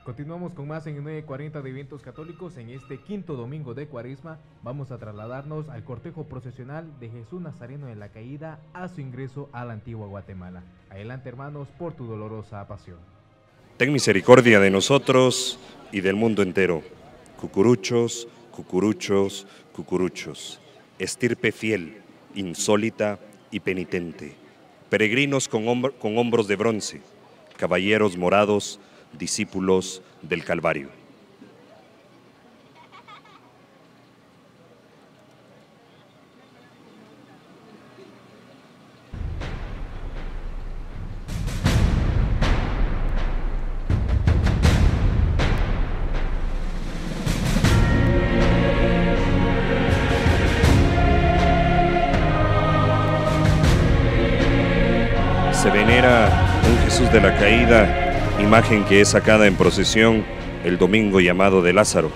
Continuamos con más en 9:40 de Eventos Católicos. En este quinto domingo de Cuaresma vamos a trasladarnos al cortejo procesional de Jesús Nazareno de la Caída a su ingreso a la antigua Guatemala. Adelante, hermanos, por tu dolorosa pasión. Ten misericordia de nosotros y del mundo entero. Cucuruchos, cucuruchos, cucuruchos. Estirpe fiel, insólita y penitente. Peregrinos con hombros de bronce. Caballeros morados, discípulos del Calvario. Se venera un Jesús de la Caída, imagen que es sacada en procesión el domingo llamado de Lázaro.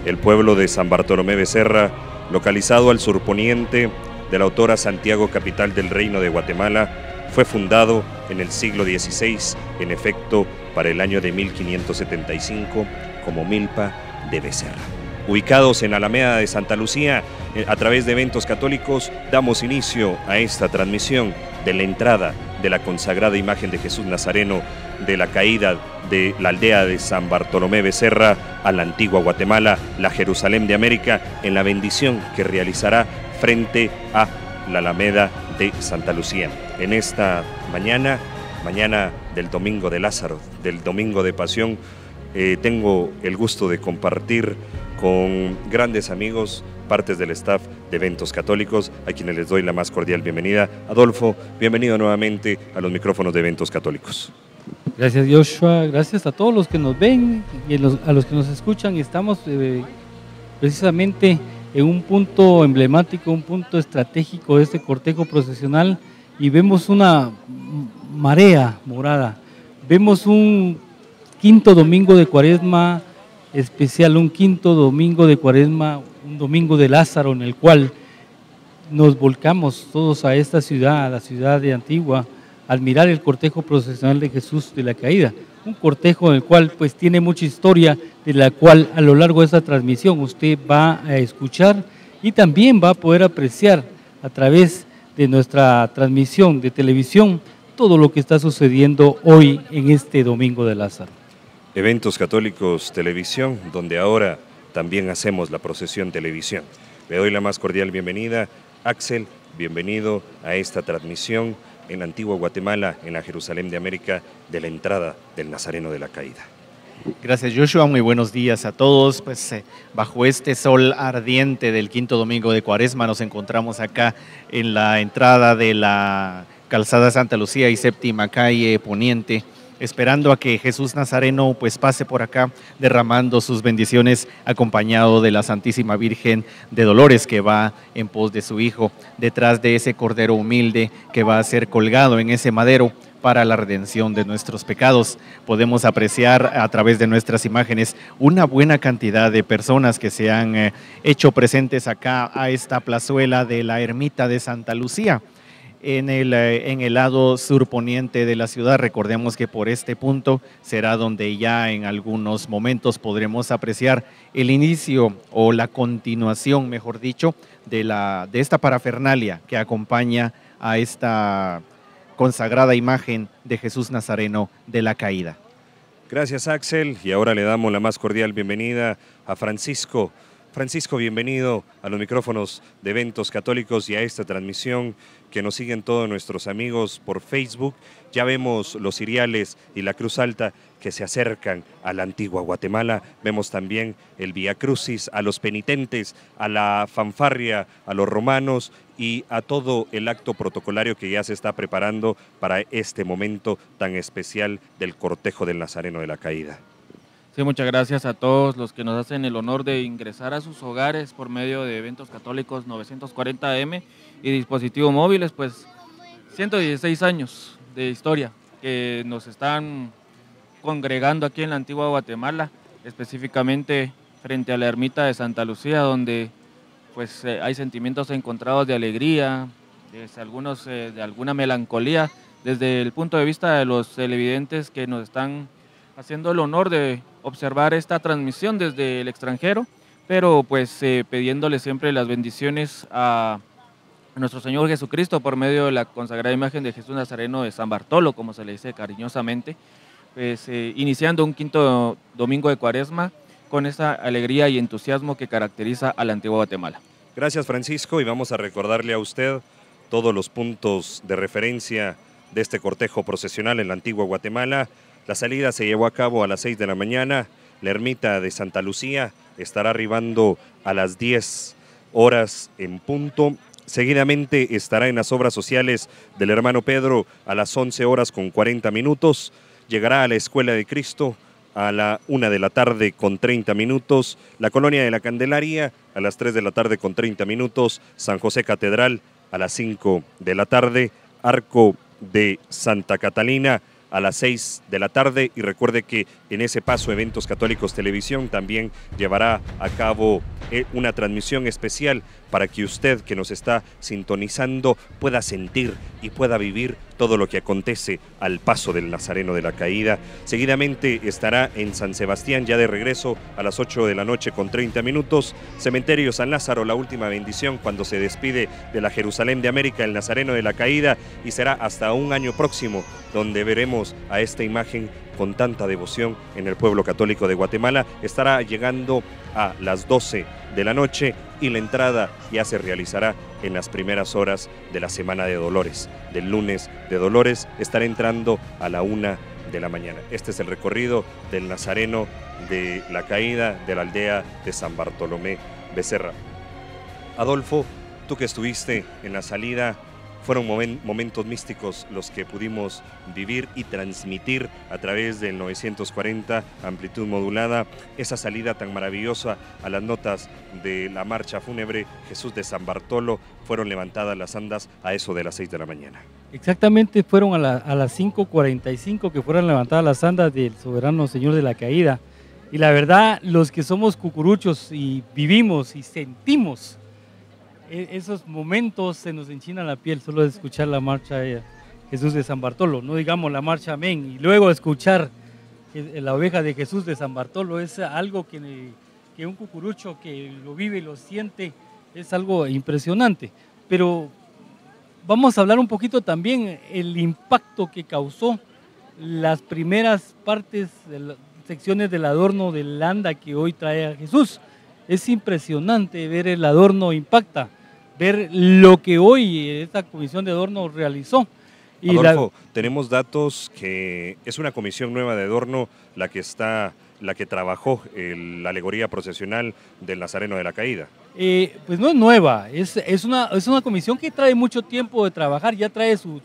El pueblo de San Bartolomé Becerra, localizado al surponiente de la autora Santiago, capital del Reino de Guatemala, fue fundado en el siglo XVI, en efecto, para el año de 1575, como Milpa de Becerra. Ubicados en Alameda de Santa Lucía, a través de Eventos Católicos, damos inicio a esta transmisión de la entrada de la consagrada imagen de Jesús Nazareno de la Caída de la aldea de San Bartolomé Becerra a la antigua Guatemala, la Jerusalén de América, en la bendición que realizará frente a la Alameda de Santa Lucía. En esta mañana del Domingo de Lázaro, del Domingo de Pasión, tengo el gusto de compartir con grandes amigos, partes del staff de Eventos Católicos, a quienes les doy la más cordial bienvenida. Adolfo, bienvenido nuevamente a los micrófonos de Eventos Católicos. Gracias, Joshua, gracias a todos los que nos ven y a los que nos escuchan. Estamos precisamente en un punto emblemático, un punto estratégico de este cortejo procesional, y vemos una marea morada, vemos un quinto domingo de Cuaresma especial, un quinto domingo de Cuaresma, un domingo de Lázaro, en el cual nos volcamos todos a esta ciudad, a la ciudad de Antigua, al mirar el cortejo procesional de Jesús de la Caída, un cortejo en el cual pues tiene mucha historia, de la cual a lo largo de esta transmisión usted va a escuchar y también va a poder apreciar a través de nuestra transmisión de televisión todo lo que está sucediendo hoy en este domingo de Lázaro. Eventos Católicos Televisión, donde ahora también hacemos la procesión televisión. Le doy la más cordial bienvenida. Axel, bienvenido a esta transmisión en Antigua Guatemala, en la Jerusalén de América, de la entrada del Nazareno de la Caída. Gracias, Joshua, muy buenos días a todos. Pues bajo este sol ardiente del quinto domingo de Cuaresma nos encontramos acá en la entrada de la calzada Santa Lucía y séptima calle Poniente, esperando a que Jesús Nazareno pues pase por acá derramando sus bendiciones, acompañado de la Santísima Virgen de Dolores, que va en pos de su Hijo, detrás de ese cordero humilde que va a ser colgado en ese madero para la redención de nuestros pecados. Podemos apreciar a través de nuestras imágenes una buena cantidad de personas que se han hecho presentes acá a esta plazuela de la ermita de Santa Lucía. En el lado surponiente de la ciudad. Recordemos que por este punto será donde ya en algunos momentos podremos apreciar el inicio o la continuación, mejor dicho, de esta parafernalia que acompaña a esta consagrada imagen de Jesús Nazareno de la Caída. Gracias, Axel, y ahora le damos la más cordial bienvenida a Francisco. Francisco, bienvenido a los micrófonos de Eventos Católicos y a esta transmisión que nos siguen todos nuestros amigos por Facebook. Ya vemos los ciriales y la Cruz Alta que se acercan a la antigua Guatemala. Vemos también el Vía Crucis, a los penitentes, a la fanfarria, a los romanos y a todo el acto protocolario que ya se está preparando para este momento tan especial del cortejo del Nazareno de la Caída. Sí, muchas gracias a todos los que nos hacen el honor de ingresar a sus hogares por medio de Eventos Católicos 940M y dispositivos móviles, pues 116 años de historia que nos están congregando aquí en la antigua Guatemala, específicamente frente a la ermita de Santa Lucía, donde pues hay sentimientos encontrados de alegría, algunos de alguna melancolía, desde el punto de vista de los televidentes que nos están haciendo el honor de observar esta transmisión desde el extranjero, pero pues pidiéndole siempre las bendiciones a nuestro Señor Jesucristo por medio de la consagrada imagen de Jesús Nazareno de San Bartolo, como se le dice cariñosamente, pues iniciando un quinto domingo de Cuaresma con esa alegría y entusiasmo que caracteriza a la antigua Guatemala. Gracias, Francisco, y vamos a recordarle a usted todos los puntos de referencia de este cortejo procesional en la antigua Guatemala. La salida se llevó a cabo a las 6 de la mañana. La ermita de Santa Lucía estará arribando a las 10 horas en punto. Seguidamente estará en las obras sociales del hermano Pedro a las 11 horas con 40 minutos. Llegará a la Escuela de Cristo a la 1 de la tarde con 30 minutos. La Colonia de la Candelaria a las 3 de la tarde con 30 minutos. San José Catedral a las 5 de la tarde. Arco de Santa Catalina a las 6 de la tarde, y recuerde que en ese paso Eventos Católicos Televisión también llevará a cabo una transmisión especial para que usted que nos está sintonizando pueda sentir y pueda vivir todo lo que acontece al paso del Nazareno de la Caída. Seguidamente estará en San Sebastián, ya de regreso a las 8 de la noche con 30 minutos. Cementerio San Lázaro, la última bendición cuando se despide de la Jerusalén de América, el Nazareno de la Caída, y será hasta un año próximo donde veremos a esta imagen con tanta devoción en el pueblo católico de Guatemala. Estará llegando a las 12 de la noche y la entrada ya se realizará en las primeras horas de la Semana de Dolores. Del lunes de Dolores estará entrando a la 1 de la mañana. Este es el recorrido del Nazareno de la Caída de la aldea de San Bartolomé Becerra. Adolfo, tú que estuviste en la salida, fueron momentos místicos los que pudimos vivir y transmitir a través del 940 amplitud modulada, esa salida tan maravillosa a las notas de la marcha fúnebre Jesús de San Bartolo. Fueron levantadas las andas a eso de las 6 de la mañana. Exactamente, fueron a las 5:45 que fueron levantadas las andas del soberano Señor de la Caída. Y la verdad, los que somos cucuruchos y vivimos y sentimos esos momentos, se nos enchina la piel solo de escuchar la marcha de Jesús de San Bartolo, no digamos la marcha Amén, y luego escuchar la oveja de Jesús de San Bartolo. Es algo que un cucurucho que lo vive y lo siente, es algo impresionante. Pero vamos a hablar un poquito también el impacto que causó las primeras partes, secciones del adorno del anda que hoy trae a Jesús. Es impresionante ver el adorno, impacta, ver lo que hoy esta comisión de adorno realizó. Y Adolfo, tenemos datos que es una comisión nueva de adorno la que trabajó la alegoría procesional del Nazareno de la Caída. Pues no es nueva, es una comisión que trae mucho tiempo de trabajar, ya trae su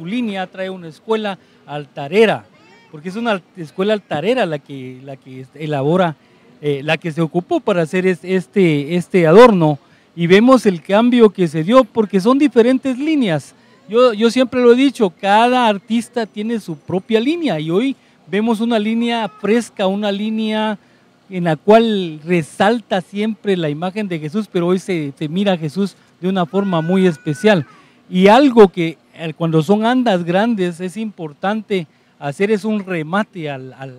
línea, trae una escuela altarera, porque es una escuela altarera la que elabora, la que se ocupó para hacer este adorno, y vemos el cambio que se dio porque son diferentes líneas. Yo siempre lo he dicho, cada artista tiene su propia línea, y hoy vemos una línea fresca, una línea en la cual resalta siempre la imagen de Jesús, pero hoy se mira a Jesús de una forma muy especial. Y algo que cuando son andas grandes es importante hacer es un remate al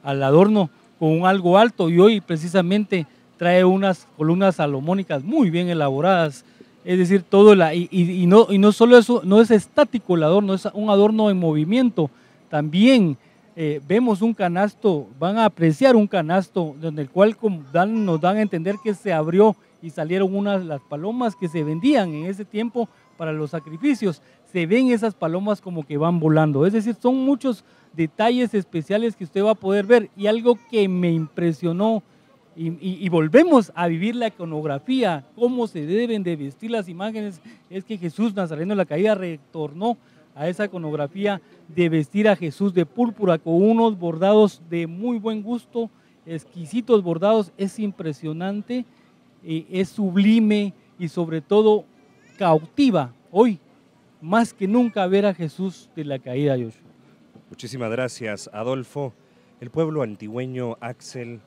adorno con algo alto, y hoy precisamente trae unas columnas salomónicas muy bien elaboradas. Es decir, no solo eso, no es estático el adorno, es un adorno en movimiento. También vemos un canasto, van a apreciar un canasto, donde el cual nos dan a entender que se abrió y salieron las palomas que se vendían en ese tiempo para los sacrificios. Se ven esas palomas como que van volando. Es decir, son muchos detalles especiales que usted va a poder ver. Y algo que me impresionó, y volvemos a vivir la iconografía, cómo se deben de vestir las imágenes, es que Jesús Nazareno de la Caída retornó a esa iconografía de vestir a Jesús de púrpura con unos bordados de muy buen gusto, exquisitos bordados. Es impresionante, es sublime y sobre todo cautiva hoy más que nunca ver a Jesús de la Caída, Joshua. Muchísimas gracias, Adolfo. El pueblo antigüeño, Axel,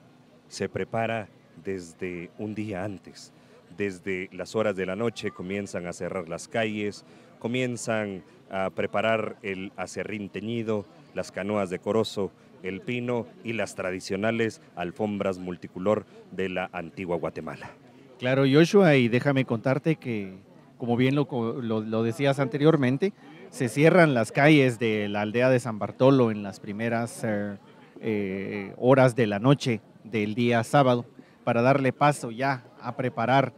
se prepara desde un día antes. Desde las horas de la noche comienzan a cerrar las calles, comienzan a preparar el acerrín teñido, las canoas de corozo el pino y las tradicionales alfombras multicolor de la antigua Guatemala. Claro, Joshua, y déjame contarte que, como bien lo decías anteriormente, se cierran las calles de la aldea de San Bartolo en las primeras horas de la noche del día sábado para darle paso ya a preparar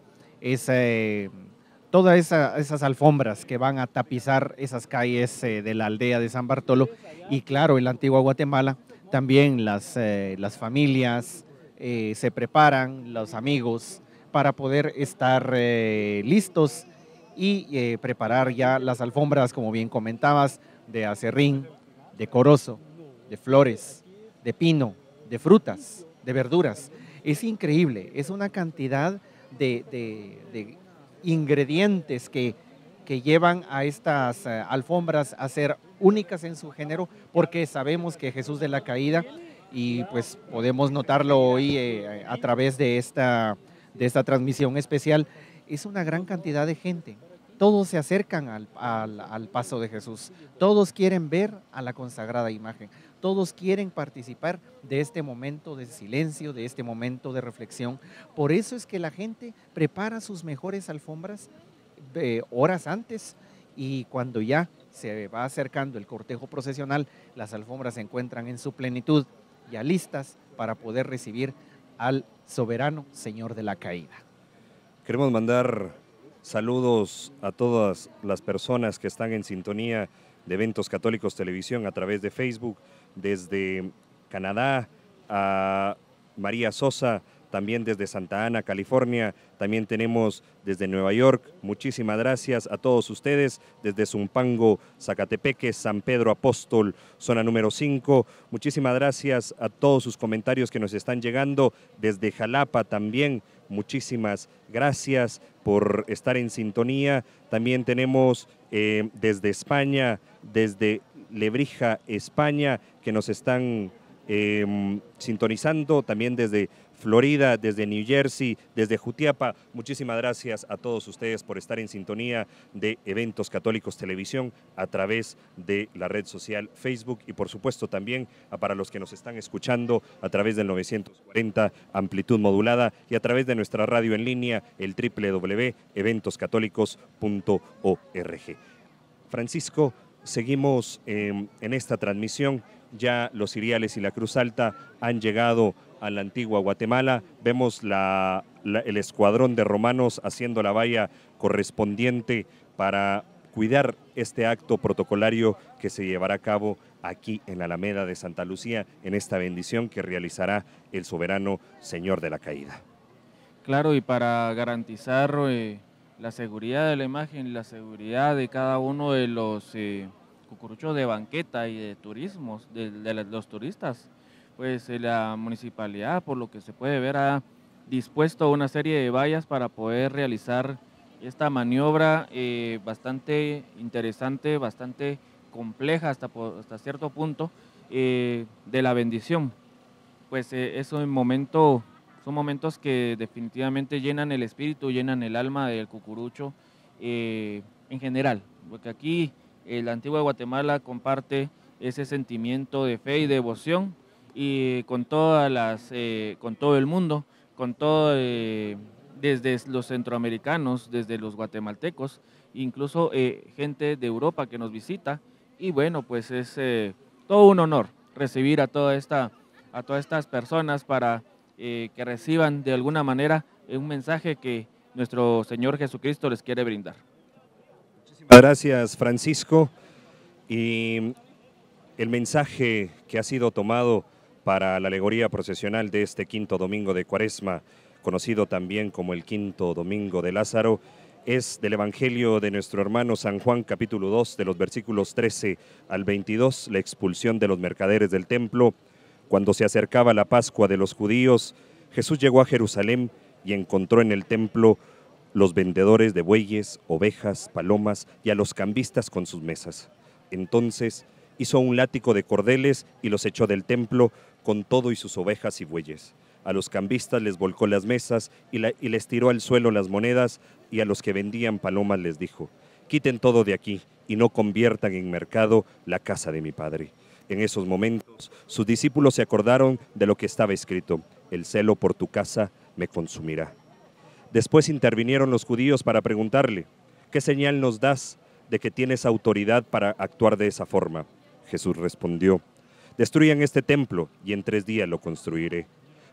todas esas alfombras que van a tapizar esas calles de la aldea de San Bartolo. Y claro, en la antigua Guatemala también las familias se preparan, los amigos, para poder estar listos y preparar ya las alfombras, como bien comentabas, de acerrín, de corozo, de flores, de pino, de frutas, de verduras. Es increíble, es una cantidad de ingredientes que llevan a estas alfombras a ser únicas en su género, porque sabemos que Jesús de la Caída, y pues podemos notarlo hoy a través de esta transmisión especial, es una gran cantidad de gente. Todos se acercan al paso de Jesús, todos quieren ver a la consagrada imagen, todos quieren participar de este momento de silencio, de este momento de reflexión. Por eso es que la gente prepara sus mejores alfombras horas antes, y cuando ya se va acercando el cortejo procesional, las alfombras se encuentran en su plenitud, ya listas para poder recibir al soberano Señor de la Caída. Queremos mandar saludos a todas las personas que están en sintonía de Eventos Católicos Televisión a través de Facebook, desde Canadá a María Sosa, también desde Santa Ana, California, también tenemos desde Nueva York. Muchísimas gracias a todos ustedes, desde Zumpango, Zacatepeque, San Pedro Apóstol, zona número 5. Muchísimas gracias a todos sus comentarios que nos están llegando, desde Jalapa también. Muchísimas gracias por estar en sintonía. También tenemos desde España, desde Lebrija, España, que nos están sintonizando, también desde Florida, desde New Jersey, desde Jutiapa. Muchísimas gracias a todos ustedes por estar en sintonía de Eventos Católicos Televisión a través de la red social Facebook, y por supuesto también para los que nos están escuchando a través del 940 amplitud modulada y a través de nuestra radio en línea, el www.eventoscatólicos.org. Francisco, seguimos en esta transmisión. Ya los ciriales y la Cruz Alta han llegado a la antigua Guatemala. Vemos el escuadrón de romanos haciendo la valla correspondiente para cuidar este acto protocolario que se llevará a cabo aquí en la Alameda de Santa Lucía, en esta bendición que realizará el soberano Señor de la Caída. Claro, y para garantizar la seguridad de la imagen y la seguridad de cada uno de los cucuruchos de banqueta y de turismos, de los turistas, pues la municipalidad, por lo que se puede ver, ha dispuesto una serie de vallas para poder realizar esta maniobra bastante interesante, bastante compleja hasta cierto punto, de la bendición. Pues son momentos que definitivamente llenan el espíritu, llenan el alma del cucurucho en general, porque aquí la antigua Guatemala comparte ese sentimiento de fe y devoción, y con todo el mundo, desde los centroamericanos, desde los guatemaltecos, incluso gente de Europa que nos visita. Y bueno, pues es todo un honor recibir a todas estas personas para que reciban de alguna manera un mensaje que nuestro Señor Jesucristo les quiere brindar. Gracias, Francisco. Y el mensaje que ha sido tomado para la alegoría procesional de este quinto domingo de Cuaresma, conocido también como el quinto domingo de Lázaro, es del Evangelio de nuestro hermano San Juan, capítulo 2, de los versículos 13 al 22, la expulsión de los mercaderes del templo. Cuando se acercaba la Pascua de los judíos, Jesús llegó a Jerusalén y encontró en el templo los vendedores de bueyes, ovejas, palomas y a los cambistas con sus mesas. Entonces hizo un látigo de cordeles y los echó del templo con todo y sus ovejas y bueyes. A los cambistas les volcó las mesas y les tiró al suelo las monedas, y a los que vendían palomas les dijo: quiten todo de aquí y no conviertan en mercado la casa de mi Padre. En esos momentos, sus discípulos se acordaron de lo que estaba escrito: el celo por tu casa me consumirá. Después intervinieron los judíos para preguntarle: ¿qué señal nos das de que tienes autoridad para actuar de esa forma? Jesús respondió: destruyan este templo y en 3 días lo construiré.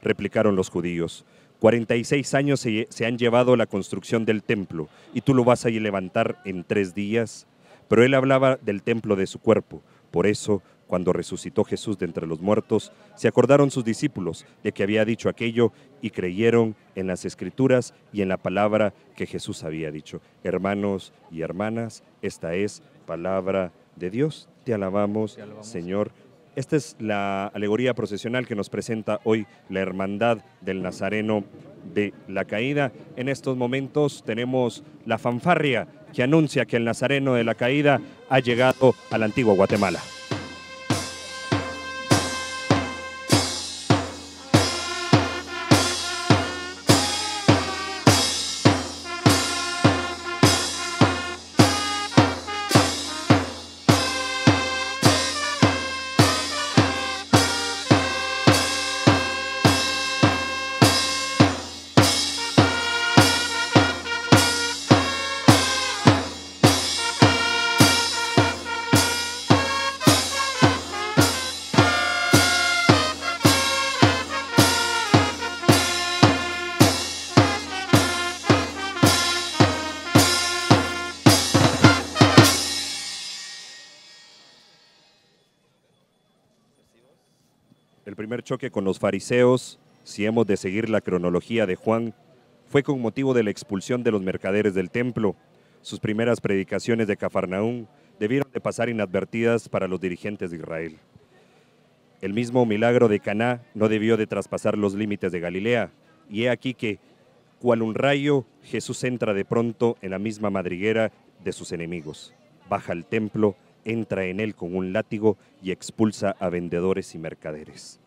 Replicaron los judíos: 46 años se han llevado la construcción del templo y tú lo vas a levantar en 3 días. Pero él hablaba del templo de su cuerpo. Por eso, cuando resucitó Jesús de entre los muertos, se acordaron sus discípulos de que había dicho aquello y creyeron en las Escrituras y en la palabra que Jesús había dicho. Hermanos y hermanas, esta es palabra de Dios. Te alabamos, Señor. Esta es la alegoría procesional que nos presenta hoy la Hermandad del Nazareno de la Caída. En estos momentos tenemos la fanfarria que anuncia que el Nazareno de la Caída ha llegado a la antigua Guatemala. El primer choque con los fariseos, si hemos de seguir la cronología de Juan, fue con motivo de la expulsión de los mercaderes del templo. Sus primeras predicaciones de Cafarnaúm debieron de pasar inadvertidas para los dirigentes de Israel. El mismo milagro de Caná no debió de traspasar los límites de Galilea, y he aquí que, cual un rayo, Jesús entra de pronto en la misma madriguera de sus enemigos. Baja al templo, entra en él con un látigo y expulsa a vendedores y mercaderes.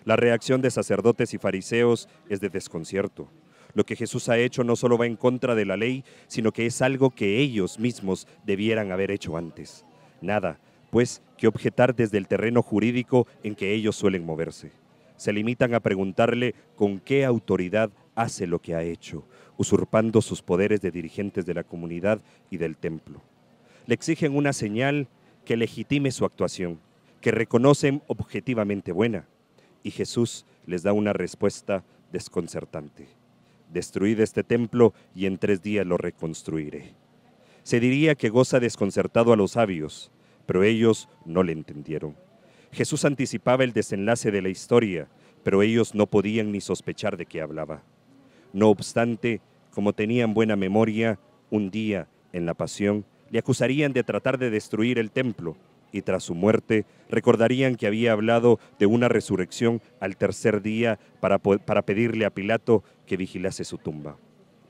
La reacción de sacerdotes y fariseos es de desconcierto. Lo que Jesús ha hecho no solo va en contra de la ley, sino que es algo que ellos mismos debieran haber hecho antes. Nada, pues, que objetar desde el terreno jurídico en que ellos suelen moverse. Se limitan a preguntarle con qué autoridad hace lo que ha hecho, usurpando sus poderes de dirigentes de la comunidad y del templo. Le exigen una señal que legitime su actuación, que reconocen objetivamente buena. Y Jesús les da una respuesta desconcertante: destruid este templo y en 3 días lo reconstruiré. Se diría que goza desconcertado a los sabios, pero ellos no le entendieron. Jesús anticipaba el desenlace de la historia, pero ellos no podían ni sospechar de qué hablaba. No obstante, como tenían buena memoria, un día, en la pasión, le acusarían de tratar de destruir el templo, y tras su muerte recordarían que había hablado de una resurrección al 3er día para pedirle a Pilato que vigilase su tumba.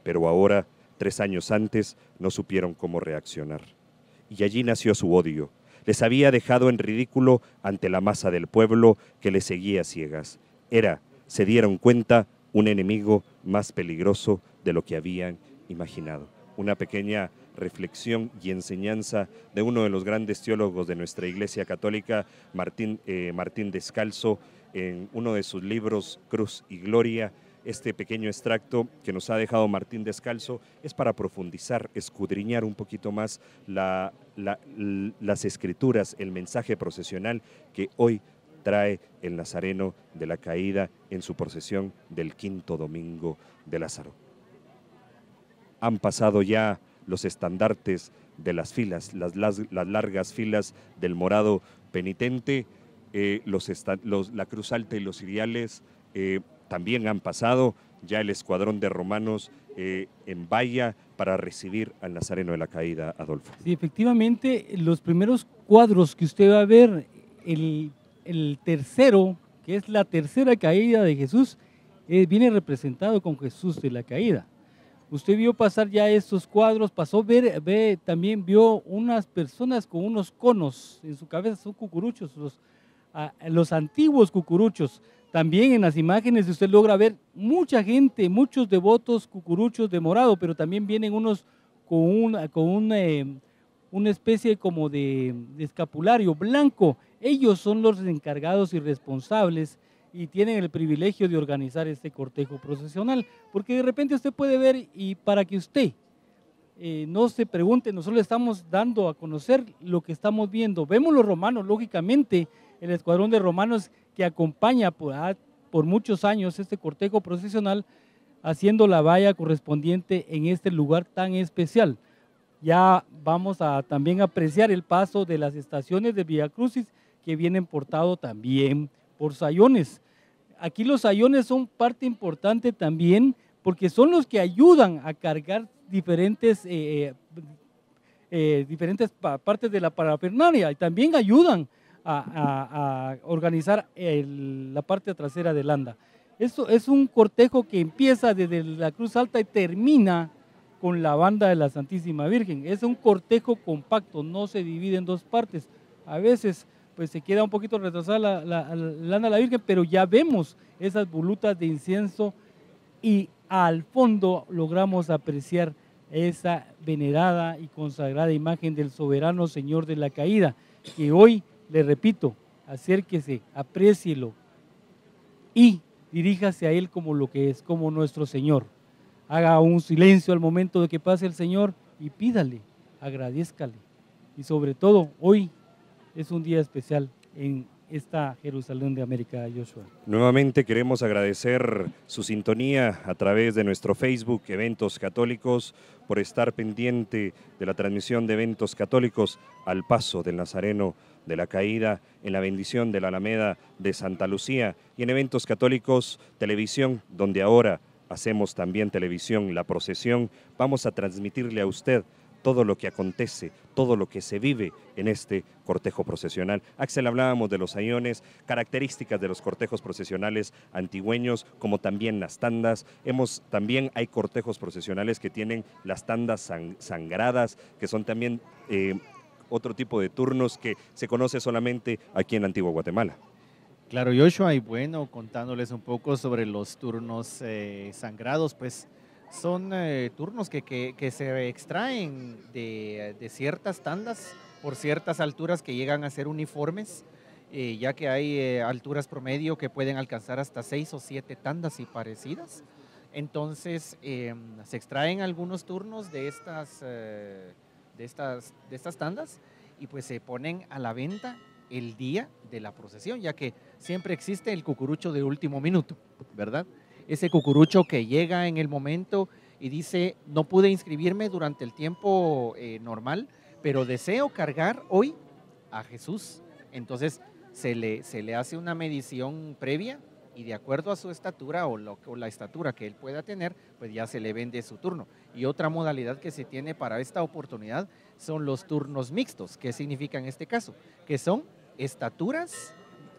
Pero ahora, 3 años antes, no supieron cómo reaccionar. Y allí nació su odio. Les había dejado en ridículo ante la masa del pueblo que le seguía a ciegas. Era, se dieron cuenta, un enemigo más peligroso de lo que habían imaginado. Una pequeña reflexión y enseñanza de uno de los grandes teólogos de nuestra Iglesia Católica, Martín Descalzo, en uno de sus libros, Cruz y Gloria. Este pequeño extracto que nos ha dejado Martín Descalzo es para profundizar, escudriñar un poquito más las escrituras, el mensaje procesional que hoy trae el Nazareno de la Caída en su procesión del 5º domingo de Lázaro. Han pasado ya los estandartes de las filas, las largas filas del morado penitente, la cruz alta y los ciriales también han pasado, ya el escuadrón de romanos en valla para recibir al Nazareno de la Caída, Adolfo. Sí, efectivamente, los primeros cuadros que usted va a ver, el tercero, que es la tercera caída de Jesús, viene representado con Jesús de la Caída. Usted vio pasar ya estos cuadros, también vio unas personas con unos conos en su cabeza, son cucuruchos, los antiguos cucuruchos. También en las imágenes usted logra ver mucha gente, muchos devotos cucuruchos de morado, pero también vienen unos con una especie como de escapulario blanco. Ellos son los encargados y responsables y tienen el privilegio de organizar este cortejo procesional, porque de repente usted puede ver, y para que usted no se pregunte, nosotros le estamos dando a conocer lo que estamos viendo. Vemos los romanos, lógicamente, el escuadrón de romanos que acompaña por muchos años este cortejo procesional, haciendo la valla correspondiente en este lugar tan especial. Ya vamos a también apreciar el paso de las estaciones de Vía Crucis que vienen portado también por sayones. Aquí los sayones son parte importante también porque son los que ayudan a cargar diferentes partes de la parafernalia y también ayudan a organizar la parte trasera del anda. Esto es un cortejo que empieza desde la Cruz Alta y termina con la banda de la Santísima Virgen. Es un cortejo compacto, no se divide en dos partes. A veces pues se queda un poquito retrasada la anda de la Virgen, pero ya vemos esas volutas de incienso y al fondo logramos apreciar esa venerada y consagrada imagen del soberano Señor de la Caída, que hoy, le repito, acérquese, aprécielo y diríjase a Él como lo que es, como nuestro Señor. Haga un silencio al momento de que pase el Señor y pídale, agradézcale. Y sobre todo, hoy es un día especial en esta Jerusalén de América, Joshua. Nuevamente queremos agradecer su sintonía a través de nuestro Facebook Eventos Católicos, por estar pendiente de la transmisión de Eventos Católicos al paso del Nazareno de la Caída en la bendición de la Alameda de Santa Lucía, y en Eventos Católicos Televisión, donde ahora hacemos también televisión, la procesión. Vamos a transmitirle a usted todo lo que acontece, todo lo que se vive en este cortejo procesional. Axel, hablábamos de los sayones, características de los cortejos procesionales antigüeños, como también las tandas. También hay cortejos procesionales que tienen las tandas sangradas, que son también otro tipo de turnos que se conoce solamente aquí en la antigua Guatemala. Claro, Joshua, y bueno, contándoles un poco sobre los turnos sangrados, pues son turnos que se extraen de ciertas tandas por ciertas alturas que llegan a ser uniformes, ya que hay alturas promedio que pueden alcanzar hasta 6 o 7 tandas y parecidas. Entonces, se extraen algunos turnos de estas tandas y pues se ponen a la venta el día de la procesión, ya que siempre existe el cucurucho de último minuto, ¿verdad? Ese cucurucho que llega en el momento y dice, no pude inscribirme durante el tiempo normal, pero deseo cargar hoy a Jesús. Entonces se le hace una medición previa y de acuerdo a su estatura o la estatura que él pueda tener, pues ya se le vende su turno. Y otra modalidad que se tiene para esta oportunidad son los turnos mixtos. ¿Qué significa en este caso? Que son estaturas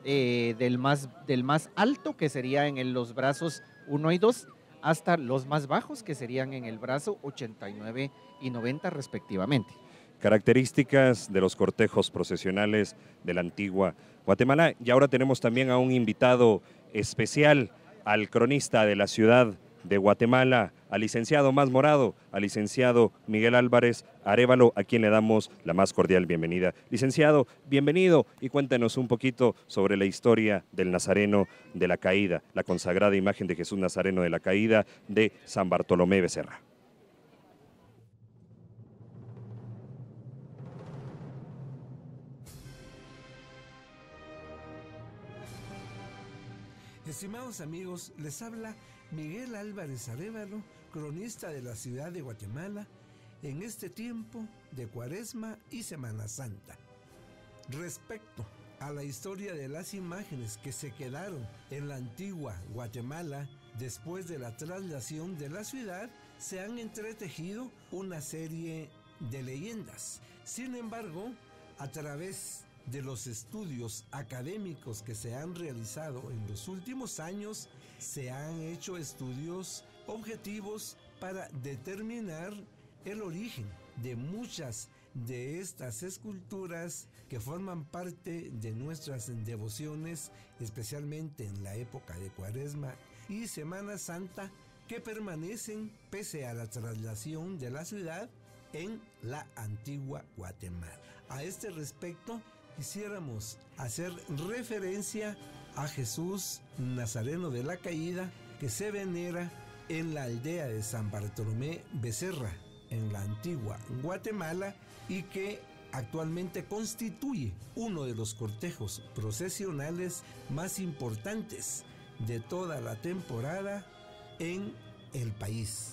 del más alto, que sería en los brazos 1 y 2, hasta los más bajos, que serían en el brazo 89 y 90 respectivamente. Características de los cortejos procesionales de la antigua Guatemala. Y ahora tenemos también a un invitado especial, al cronista de la ciudad de Guatemala, al licenciado Más Morado, al licenciado Miguel Álvarez Arévalo, a quien le damos la más cordial bienvenida. Licenciado, bienvenido y cuéntenos un poquito sobre la historia del Nazareno de la Caída, la consagrada imagen de Jesús Nazareno de la Caída de San Bartolomé Becerra. Estimados amigos, les habla Miguel Álvarez Arévalo, cronista de la ciudad de Guatemala, en este tiempo de Cuaresma y Semana Santa. Respecto a la historia de las imágenes que se quedaron en la antigua Guatemala después de la traslación de la ciudad, se han entretejido una serie de leyendas. Sin embargo, a través de los estudios académicos que se han realizado en los últimos años, se han hecho estudios objetivos para determinar el origen de muchas de estas esculturas que forman parte de nuestras devociones, especialmente en la época de Cuaresma y Semana Santa, que permanecen pese a la traslación de la ciudad en la antigua Guatemala. A este respecto, quisiéramos hacer referencia a Jesús Nazareno de la Caída, que se venera en la aldea de San Bartolomé Becerra, en la antigua Guatemala, y que actualmente constituye uno de los cortejos procesionales más importantes de toda la temporada en el país.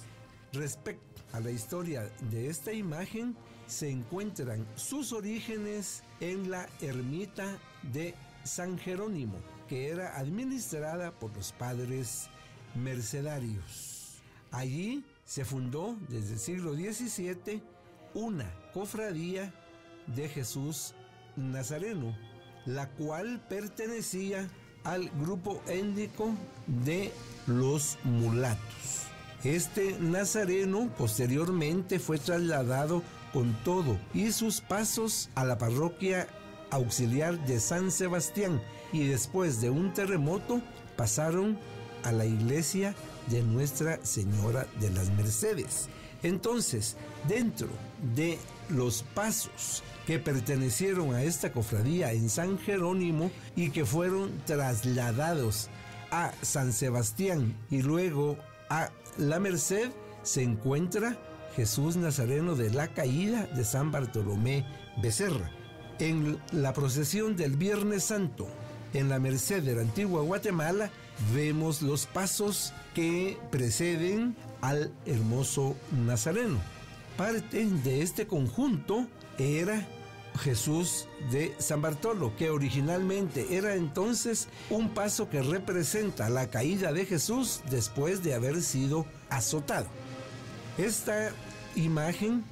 Respecto a la historia de esta imagen, se encuentran sus orígenes en la ermita de San Jerónimo, que era administrada por los padres mercedarios. Allí se fundó desde el siglo XVII una cofradía de Jesús Nazareno, la cual pertenecía al grupo étnico de los mulatos. Este nazareno posteriormente fue trasladado con todo y sus pasos a la parroquia auxiliar de San Sebastián, y después de un terremoto pasaron a la iglesia de Nuestra Señora de las Mercedes. Entonces, dentro de los pasos que pertenecieron a esta cofradía en San Jerónimo y que fueron trasladados a San Sebastián y luego a la Merced, se encuentra Jesús Nazareno de la Caída de San Bartolomé Becerra. En la procesión del Viernes Santo en la Merced de la antigua Guatemala vemos los pasos que preceden al hermoso Nazareno. Parte de este conjunto era Jesús de San Bartolo, que originalmente era entonces un paso que representa la caída de Jesús después de haber sido azotado. Esta imagen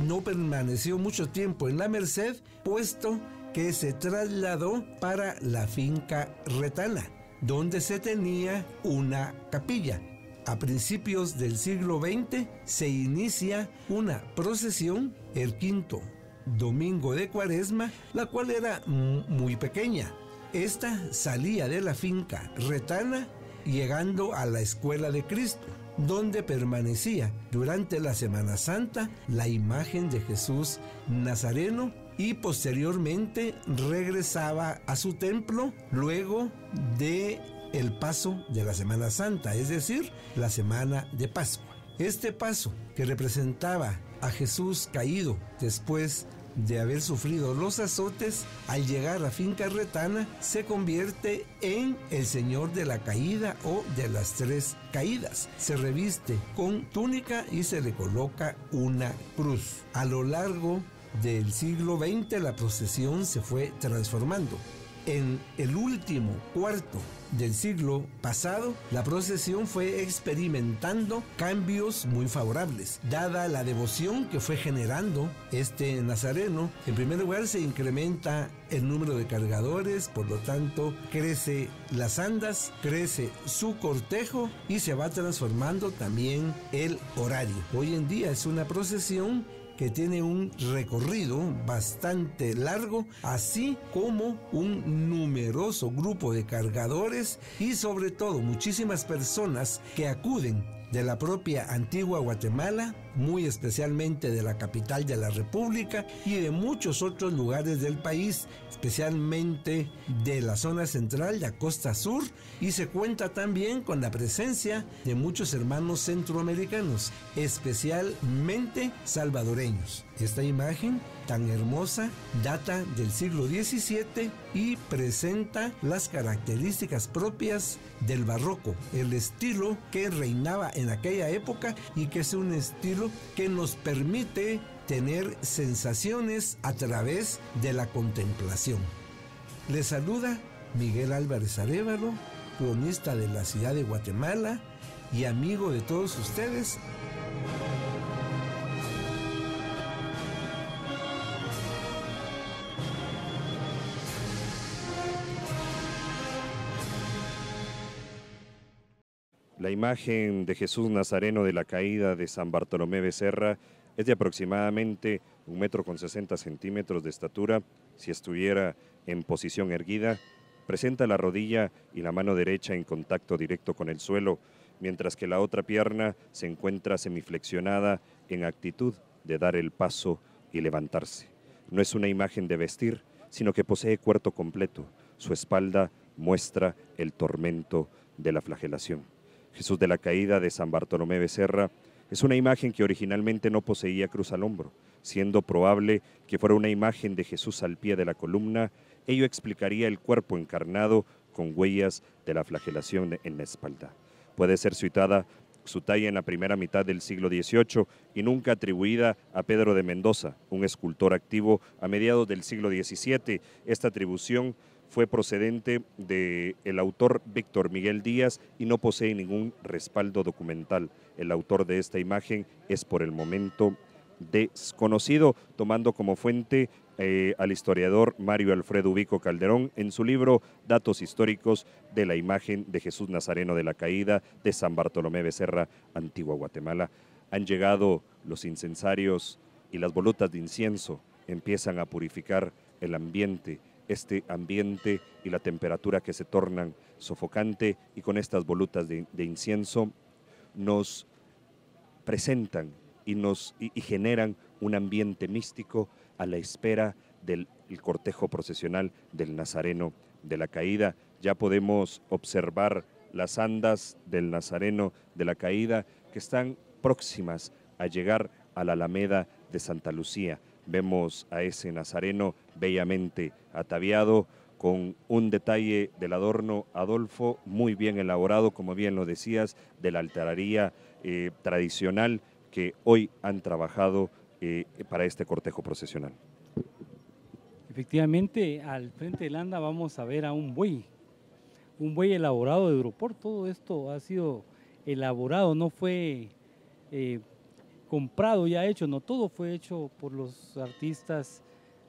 no permaneció mucho tiempo en la Merced, puesto que se trasladó para la finca Retana, donde se tenía una capilla. A principios del siglo XX se inicia una procesión el quinto domingo de Cuaresma, la cual era muy pequeña. Esta salía de la finca Retana llegando a la Escuela de Cristo, donde permanecía durante la Semana Santa la imagen de Jesús Nazareno, y posteriormente regresaba a su templo luego de el paso de la Semana Santa, es decir, la Semana de Pascua. Este paso, que representaba a Jesús caído después de haber sufrido los azotes, al llegar a finca Retana se convierte en el Señor de la Caída o de las Tres Caídas. Se reviste con túnica y se le coloca una cruz. A lo largo del siglo XX la procesión se fue transformando. En el último cuarto del siglo pasado, la procesión fue experimentando cambios muy favorables. Dada la devoción que fue generando este nazareno, en primer lugar se incrementa el número de cargadores, por lo tanto crece las andas, crece su cortejo y se va transformando también el horario. Hoy en día es una procesión que tiene un recorrido bastante largo, así como un numeroso grupo de cargadores y sobre todo muchísimas personas que acuden de la propia antigua Guatemala, muy especialmente de la capital de la República y de muchos otros lugares del país, especialmente de la zona central, la costa sur, y se cuenta también con la presencia de muchos hermanos centroamericanos, especialmente salvadoreños. Esta imagen tan hermosa data del siglo XVII y presenta las características propias del barroco, el estilo que reinaba en aquella época y que es un estilo que nos permite tener sensaciones a través de la contemplación. Les saluda Miguel Álvarez Arévalo, cronista de la ciudad de Guatemala y amigo de todos ustedes. La imagen de Jesús Nazareno de la Caída de San Bartolomé Becerra es de aproximadamente 1,60 m de estatura. Si estuviera en posición erguida, presenta la rodilla y la mano derecha en contacto directo con el suelo, mientras que la otra pierna se encuentra semiflexionada en actitud de dar el paso y levantarse. No es una imagen de vestir, sino que posee cuerpo completo. Su espalda muestra el tormento de la flagelación. Jesús de la Caída de San Bartolomé Becerra es una imagen que originalmente no poseía cruz al hombro, siendo probable que fuera una imagen de Jesús al pie de la columna. Ello explicaría el cuerpo encarnado con huellas de la flagelación en la espalda. Puede ser citada su talla en la primera mitad del siglo XVIII y nunca atribuida a Pedro de Mendoza, un escultor activo a mediados del siglo XVII. Esta atribución fue procedente del autor Víctor Miguel Díaz y no posee ningún respaldo documental. El autor de esta imagen es por el momento desconocido, tomando como fuente al historiador Mario Alfredo Ubico Calderón en su libro Datos históricos de la imagen de Jesús Nazareno de la Caída de San Bartolomé Becerra, Antigua Guatemala. Han llegado los incensarios y las volutas de incienso empiezan a purificar el ambiente, este ambiente y la temperatura que se tornan sofocante, y con estas volutas de incienso nos presentan y generan un ambiente místico a la espera del cortejo procesional del Nazareno de la Caída. Ya podemos observar las andas del Nazareno de la Caída que están próximas a llegar a la Alameda de Santa Lucía. Vemos a ese Nazareno bellamente ataviado, con un detalle del adorno, Adolfo, muy bien elaborado, como bien lo decías, de la altarería tradicional que hoy han trabajado para este cortejo procesional. Efectivamente, al frente del anda vamos a ver a un buey elaborado de Europort. Todo esto ha sido elaborado, no fue comprado, ya hecho, no, todo fue hecho por los artistas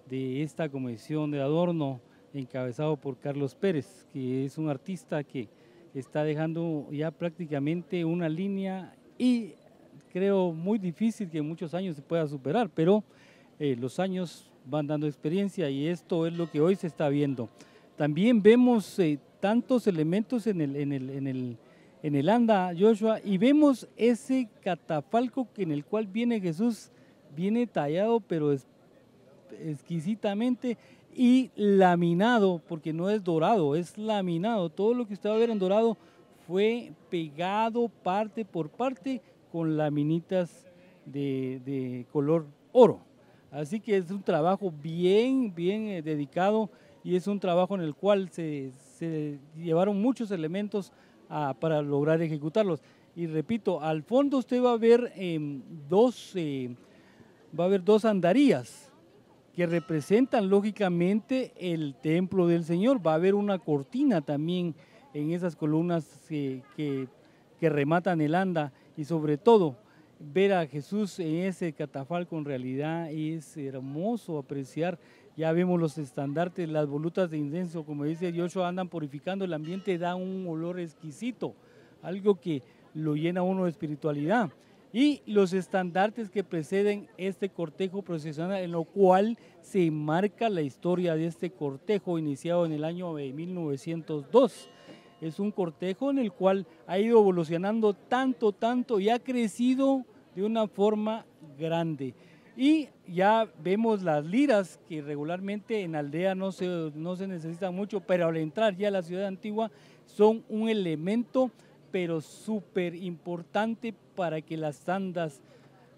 de esta comisión de adorno, encabezado por Carlos Pérez, que es un artista que está dejando ya prácticamente una línea, y creo muy difícil que en muchos años se pueda superar, pero los años van dando experiencia y esto es lo que hoy se está viendo. También vemos tantos elementos en el anda, Joshua, y vemos ese catafalco en el cual viene Jesús, viene tallado pero exquisitamente y laminado, porque no es dorado, es laminado. Todo lo que usted va a ver en dorado fue pegado parte por parte con laminitas de color oro. Así que es un trabajo bien dedicado, y es un trabajo en el cual se llevaron muchos elementos para lograr ejecutarlos. Y repito, al fondo usted va a ver dos andarías que representan lógicamente el templo del Señor. Va a haber una cortina también en esas columnas que rematan el anda, y sobre todo ver a Jesús en ese catafalco en realidad es hermoso apreciar. Ya vemos los estandartes, las volutas de incienso, como dice Joshua, andan purificando el ambiente, da un olor exquisito, algo que lo llena uno de espiritualidad. Y los estandartes que preceden este cortejo procesional, en lo cual se marca la historia de este cortejo iniciado en el año 1902. Es un cortejo en el cual ha ido evolucionando tanto y ha crecido de una forma grande. Y ya vemos las liras, que regularmente en aldea no se necesitan mucho, pero al entrar ya a la ciudad antigua son un elemento pero súper importante para que las andas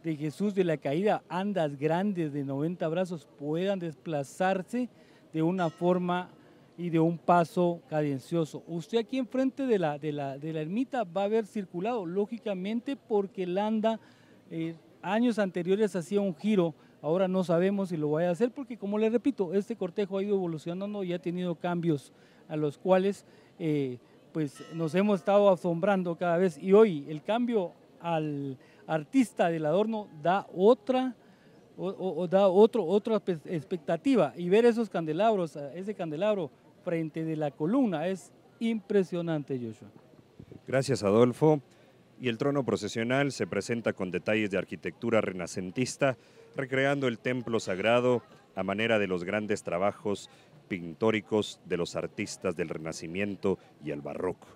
de Jesús de la Caída, andas grandes de 90 brazos, puedan desplazarse de una forma y de un paso cadencioso. Usted aquí enfrente de la ermita va a haber circulado, lógicamente, porque el anda años anteriores hacía un giro. Ahora no sabemos si lo vaya a hacer, porque como les repito, este cortejo ha ido evolucionando y ha tenido cambios a los cuales pues nos hemos estado asombrando cada vez, y hoy el cambio al artista del adorno da otra expectativa, y ver esos candelabros, ese candelabro frente de la columna es impresionante, Joshua. Gracias, Adolfo. Y el trono procesional se presenta con detalles de arquitectura renacentista, recreando el templo sagrado a manera de los grandes trabajos pictóricos de los artistas del Renacimiento y el Barroco,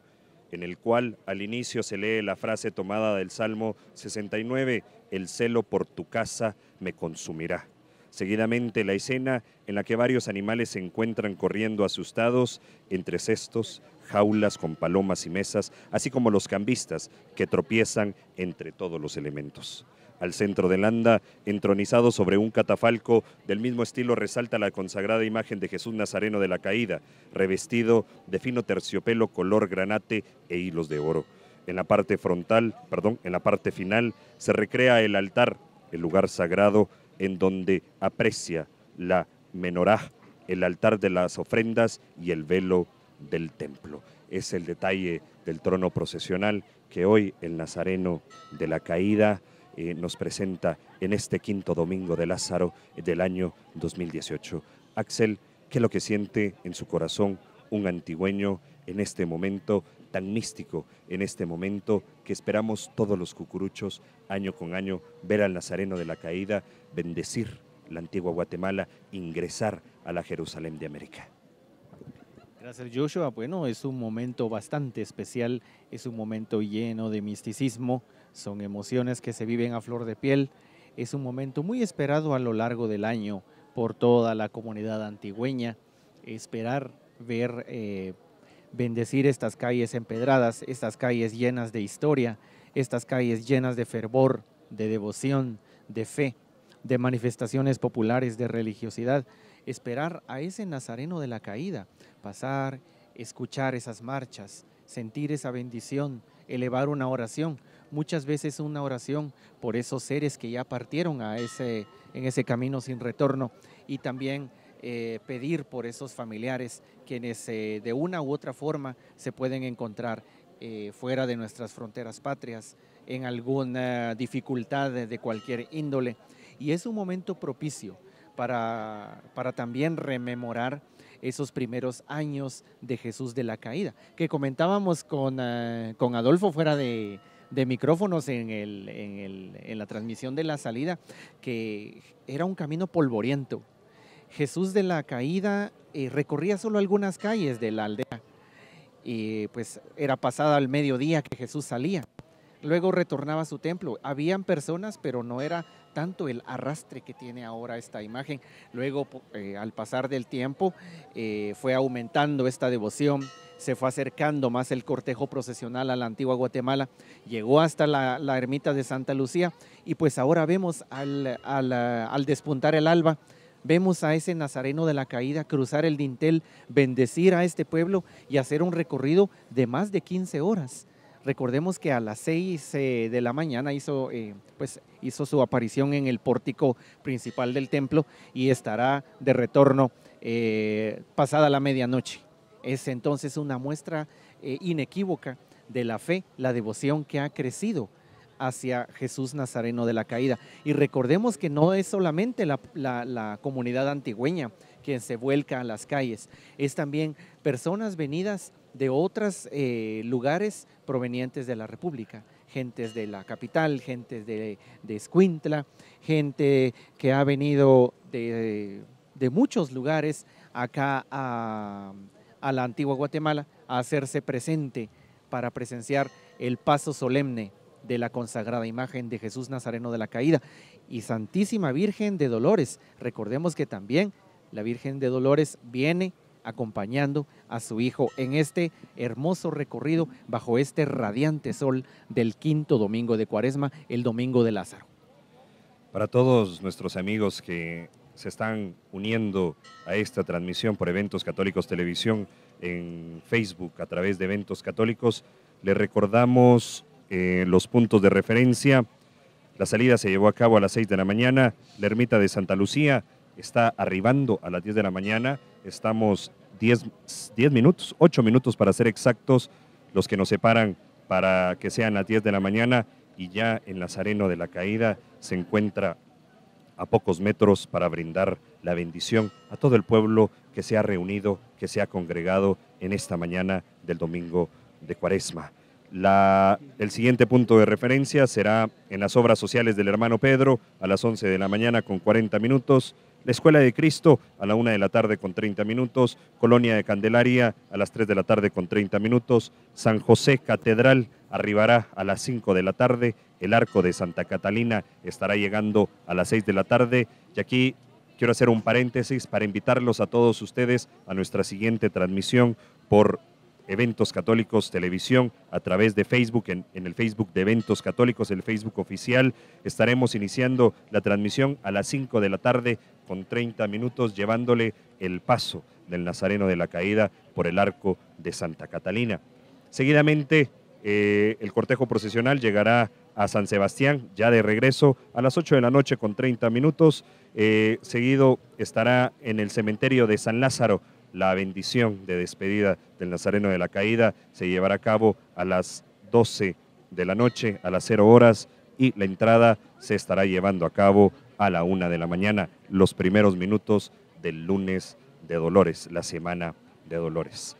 en el cual al inicio se lee la frase tomada del Salmo 69, el celo por tu casa me consumirá. Seguidamente la escena en la que varios animales se encuentran corriendo asustados entre cestos, jaulas con palomas y mesas, así como los cambistas que tropiezan entre todos los elementos. Al centro del anda, entronizado sobre un catafalco del mismo estilo, resalta la consagrada imagen de Jesús Nazareno de la Caída, revestido de fino terciopelo color granate e hilos de oro. En la parte final, se recrea el altar, el lugar sagrado en donde aprecia la menorá, el altar de las ofrendas y el velo del templo. Es el detalle del trono procesional que hoy el Nazareno de la Caída nos presenta en este quinto domingo de Lázaro del año 2018. Axel, ¿qué es lo que siente en su corazón un antigüeño en este momento tan místico, en este momento que esperamos todos los cucuruchos año con año ver al Nazareno de la Caída bendecir la antigua Guatemala, ingresar a la Jerusalén de América? Gracias, Joshua. Bueno, es un momento bastante especial, es un momento lleno de misticismo, son emociones que se viven a flor de piel, es un momento muy esperado a lo largo del año por toda la comunidad antigüeña, esperar ver bendecir estas calles empedradas, estas calles llenas de historia, estas calles llenas de fervor, de devoción, de fe, de manifestaciones populares, de religiosidad, esperar a ese Nazareno de la Caída, pasar, escuchar esas marchas, sentir esa bendición, elevar una oración, muchas veces una oración por esos seres que ya partieron en ese camino sin retorno, y también pedir por esos familiares quienes de una u otra forma se pueden encontrar fuera de nuestras fronteras patrias, en alguna dificultad de cualquier índole. Y es un momento propicio para también rememorar esos primeros años de Jesús de la Caída, que comentábamos con Adolfo fuera de micrófonos en la transmisión de la salida, que era un camino polvoriento. Jesús de la Caída recorría solo algunas calles de la aldea, y pues era pasada al mediodía que Jesús salía. Luego retornaba a su templo. Habían personas, pero no era tanto el arrastre que tiene ahora esta imagen. Luego, al pasar del tiempo, fue aumentando esta devoción, se fue acercando más el cortejo procesional a la antigua Guatemala, llegó hasta la ermita de Santa Lucía, y pues ahora vemos al despuntar el alba, vemos a ese Nazareno de la Caída cruzar el dintel, bendecir a este pueblo y hacer un recorrido de más de 15 horas. Recordemos que a las 6 de la mañana hizo su aparición en el pórtico principal del templo, y estará de retorno pasada la medianoche. Es entonces una muestra inequívoca de la fe, la devoción que ha crecido hacia Jesús Nazareno de la Caída. Y recordemos que no es solamente la comunidad antigüeña quien se vuelca a las calles, es también personas venidas de otros lugares provenientes de la República, gentes de la capital, gentes de Escuintla, gente que ha venido de muchos lugares acá a la antigua Guatemala a hacerse presente para presenciar el paso solemne de la consagrada imagen de Jesús Nazareno de la Caída y Santísima Virgen de Dolores. Recordemos que también la Virgen de Dolores viene acompañando a su hijo en este hermoso recorrido bajo este radiante sol del quinto domingo de Cuaresma, el domingo de Lázaro. Para todos nuestros amigos que se están uniendo a esta transmisión por Eventos Católicos Televisión en Facebook a través de Eventos Católicos, les recordamos los puntos de referencia. La salida se llevó a cabo a las 6 de la mañana, la ermita de Santa Lucía está arribando a las 10 de la mañana, estamos 8 minutos para ser exactos, los que nos separan para que sean las 10 de la mañana, y ya el Nazareno de la Caída se encuentra a pocos metros para brindar la bendición a todo el pueblo que se ha reunido, que se ha congregado en esta mañana del domingo de Cuaresma. El siguiente punto de referencia será en las obras sociales del hermano Pedro a las 11 de la mañana con 40 minutos, la Escuela de Cristo a la 1 de la tarde con 30 minutos, Colonia de Candelaria a las 3 de la tarde con 30 minutos, San José Catedral arribará a las 5 de la tarde, el Arco de Santa Catalina estará llegando a las 6 de la tarde, y aquí quiero hacer un paréntesis para invitarlos a todos ustedes a nuestra siguiente transmisión por Eventos Católicos Televisión a través de Facebook, en el Facebook de Eventos Católicos, el Facebook oficial. Estaremos iniciando la transmisión a las 5 de la tarde con 30 minutos, llevándole el paso del Nazareno de la Caída por el Arco de Santa Catalina. Seguidamente, el cortejo procesional llegará a San Sebastián, ya de regreso a las 8 de la noche con 30 minutos. Seguido estará en el cementerio de San Lázaro. La bendición de despedida del Nazareno de la Caída se llevará a cabo a las 12 de la noche, a las 0 horas, y la entrada se estará llevando a cabo a la 1 de la mañana, los primeros minutos del lunes de Dolores, la semana de Dolores.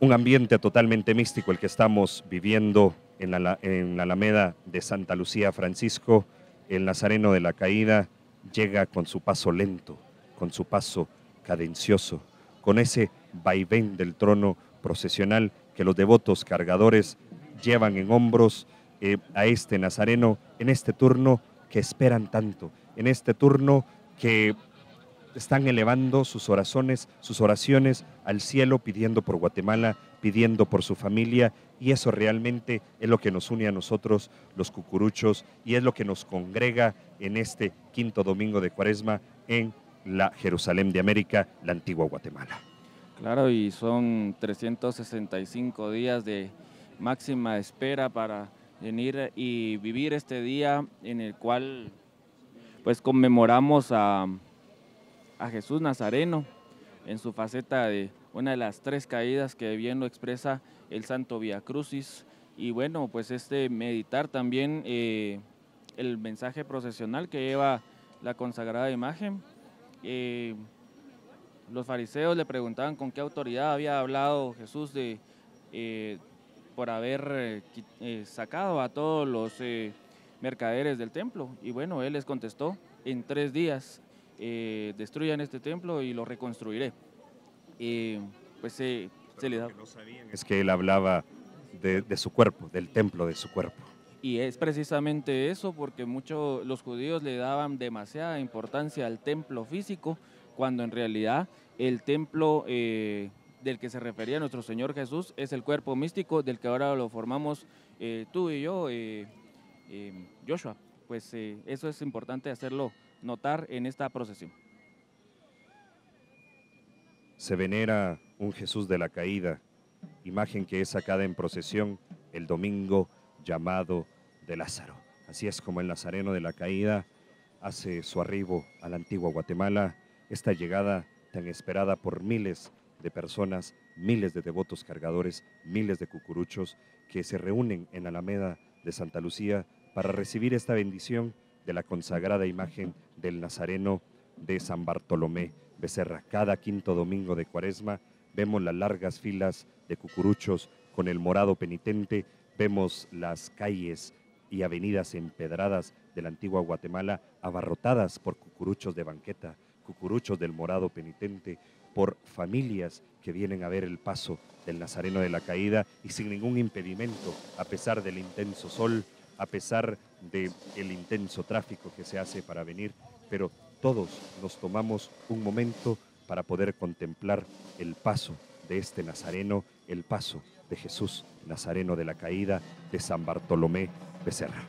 Un ambiente totalmente místico el que estamos viviendo en la Alameda de Santa Lucía Francisco. El Nazareno de la Caída llega con su paso lento, con su paso cadencioso, con ese vaivén del trono procesional que los devotos cargadores llevan en hombros a este Nazareno en este turno que esperan tanto, en este turno que están elevando sus oraciones al cielo, pidiendo por Guatemala, pidiendo por su familia, y eso realmente es lo que nos une a nosotros, los cucuruchos, y es lo que nos congrega en este quinto domingo de Cuaresma en la Jerusalén de América, la antigua Guatemala. Claro, y son 365 días de máxima espera para venir y vivir este día en el cual pues conmemoramos a Jesús Nazareno en su faceta de una de las 3 caídas que bien lo expresa el Santo Vía Crucis. Y bueno, pues meditar también el mensaje procesional que lleva la consagrada imagen. Los fariseos le preguntaban con qué autoridad había hablado Jesús por haber sacado a todos los mercaderes del templo. Y bueno, él les contestó: en 3 días destruyan este templo y lo reconstruiré. Pues se le da. Lo que no sabían es que él hablaba de su cuerpo, del templo de su cuerpo. Y es precisamente eso, porque los judíos le daban demasiada importancia al templo físico, cuando en realidad el templo del que se refería nuestro Señor Jesús es el cuerpo místico del que ahora lo formamos tú y yo, Joshua. Pues eso es importante hacerlo notar en esta procesión. Se venera un Jesús de la Caída, imagen que es sacada en procesión el domingo llamado de Lázaro. Así es como el Nazareno de la Caída hace su arribo a la antigua Guatemala, esta llegada tan esperada por miles de personas, miles de devotos cargadores, miles de cucuruchos que se reúnen en Alameda de Santa Lucía para recibir esta bendición de la consagrada imagen del Nazareno de San Bartolomé Becerra. Cada quinto domingo de Cuaresma vemos las largas filas de cucuruchos con el morado penitente, vemos las calles y avenidas empedradas de la antigua Guatemala abarrotadas por cucuruchos de banqueta, cucuruchos del morado penitente, por familias que vienen a ver el paso del Nazareno de la Caída y sin ningún impedimento, a pesar del intenso sol, a pesar del intenso tráfico que se hace para venir, pero todos nos tomamos un momento para poder contemplar el paso de este Nazareno, el paso de Jesús Nazareno de la Caída de San Bartolomé Becerra.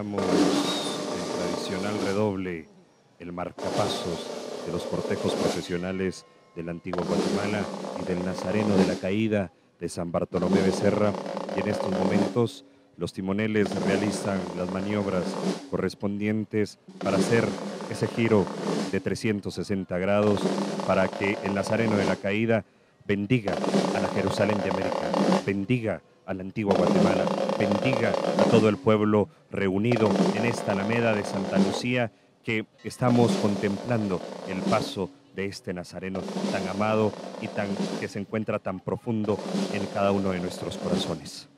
escuchamos el tradicional redoble, el marcapasos de los cortejos profesionales de la antigua Guatemala y del Nazareno de la Caída de San Bartolomé Becerra, y en estos momentos los timoneles realizan las maniobras correspondientes para hacer ese giro de 360 grados para que el Nazareno de la Caída bendiga a la Jerusalén de América, bendiga a la antigua Guatemala, bendiga a todo el pueblo reunido en esta Alameda de Santa Lucía, que estamos contemplando el paso de este Nazareno tan amado y que se encuentra tan profundo en cada uno de nuestros corazones.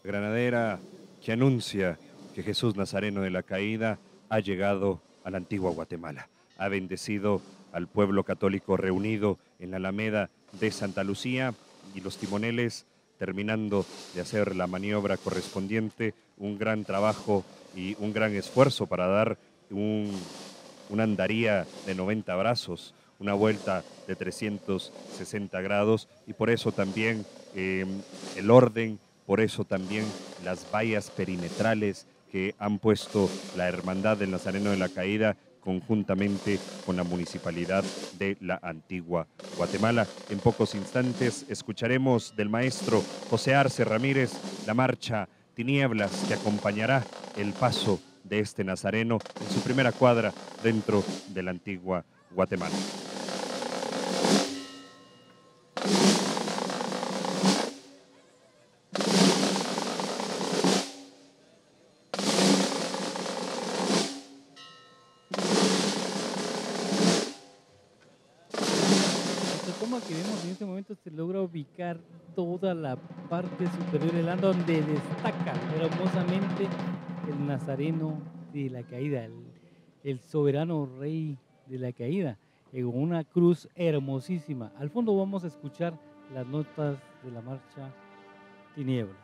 Granadera que anuncia que Jesús Nazareno de la Caída ha llegado a la antigua Guatemala. Ha bendecido al pueblo católico reunido en la Alameda de Santa Lucía, y los timoneles, terminando de hacer la maniobra correspondiente, un gran trabajo y un gran esfuerzo para dar una andaría de 90 brazos, una vuelta de 360 grados, y por eso también el orden, por eso también las vallas perimetrales que han puesto la Hermandad del Nazareno de la Caída conjuntamente con la Municipalidad de la Antigua Guatemala. En pocos instantes escucharemos del maestro José Arce Ramírez la marcha Tinieblas, que acompañará el paso de este Nazareno en su primera cuadra dentro de la Antigua Guatemala. Que vemos en este momento se logra ubicar toda la parte superior del ando, donde destaca hermosamente el Nazareno de la Caída, el soberano rey de la Caída, en una cruz hermosísima. Al fondo vamos a escuchar las notas de la marcha Tinieblas.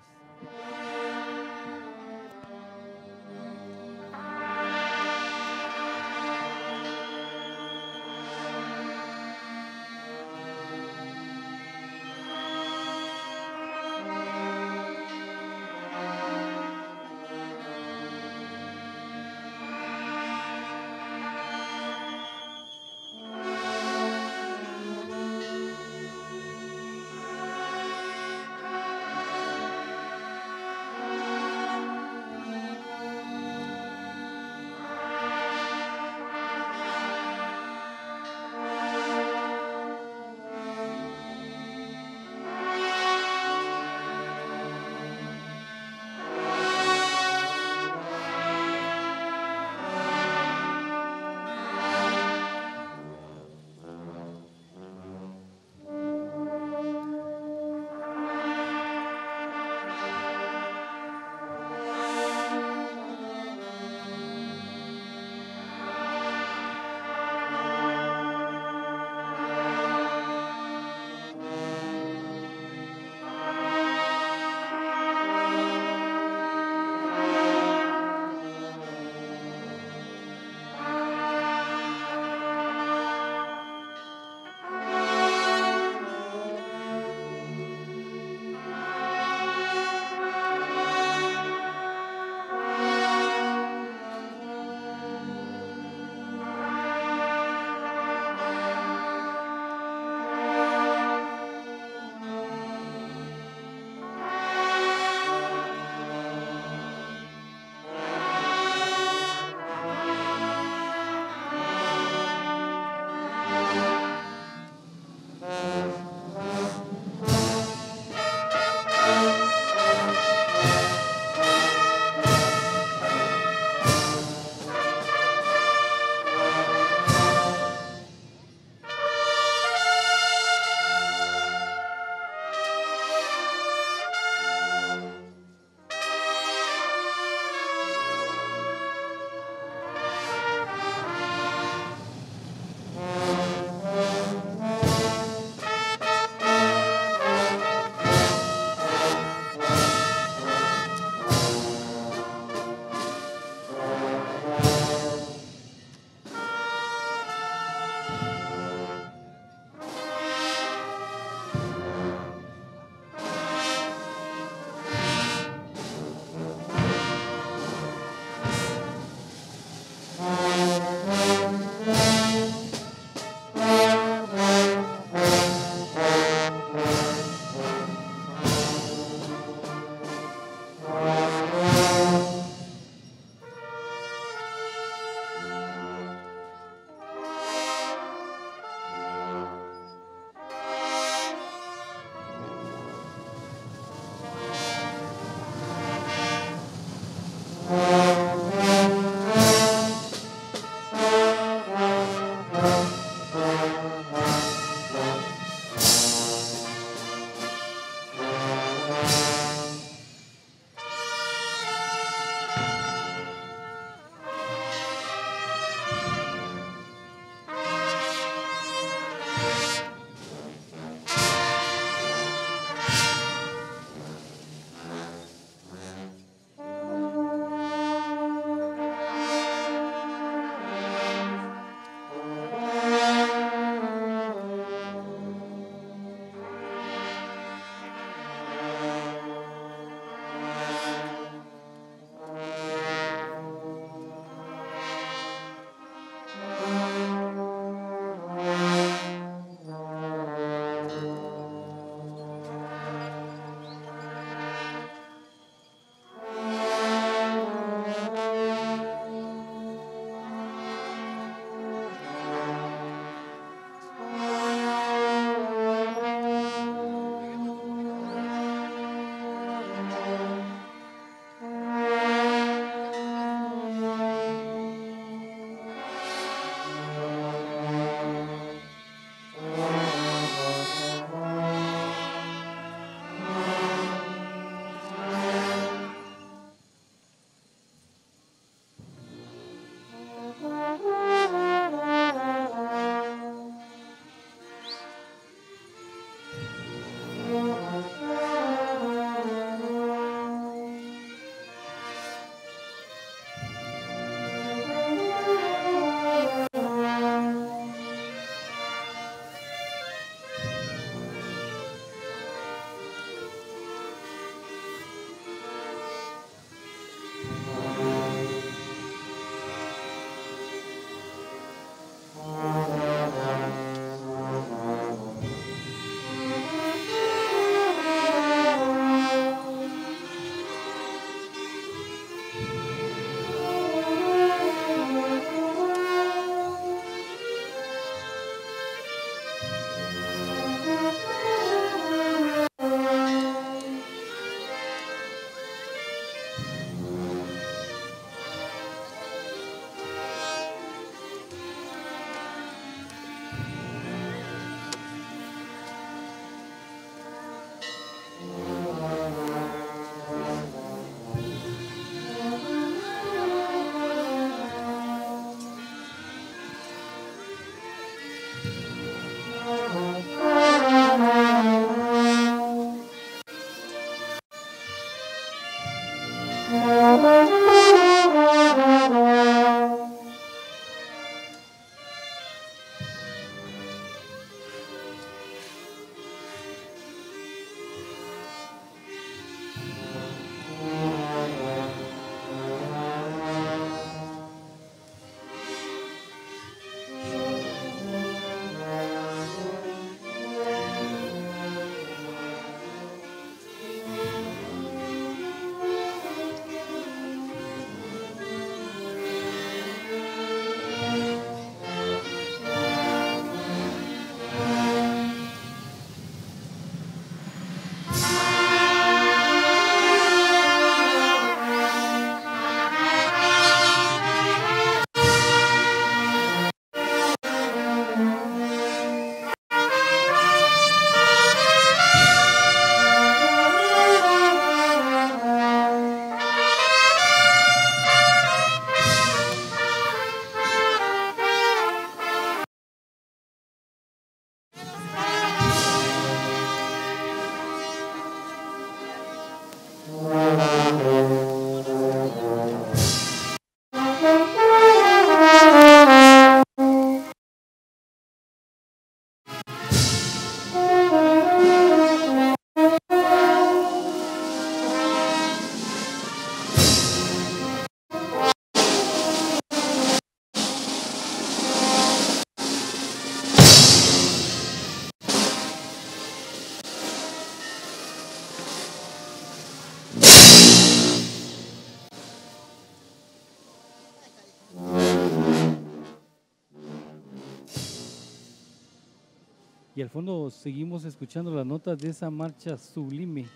Y al fondo seguimos escuchando las notas de esa marcha sublime,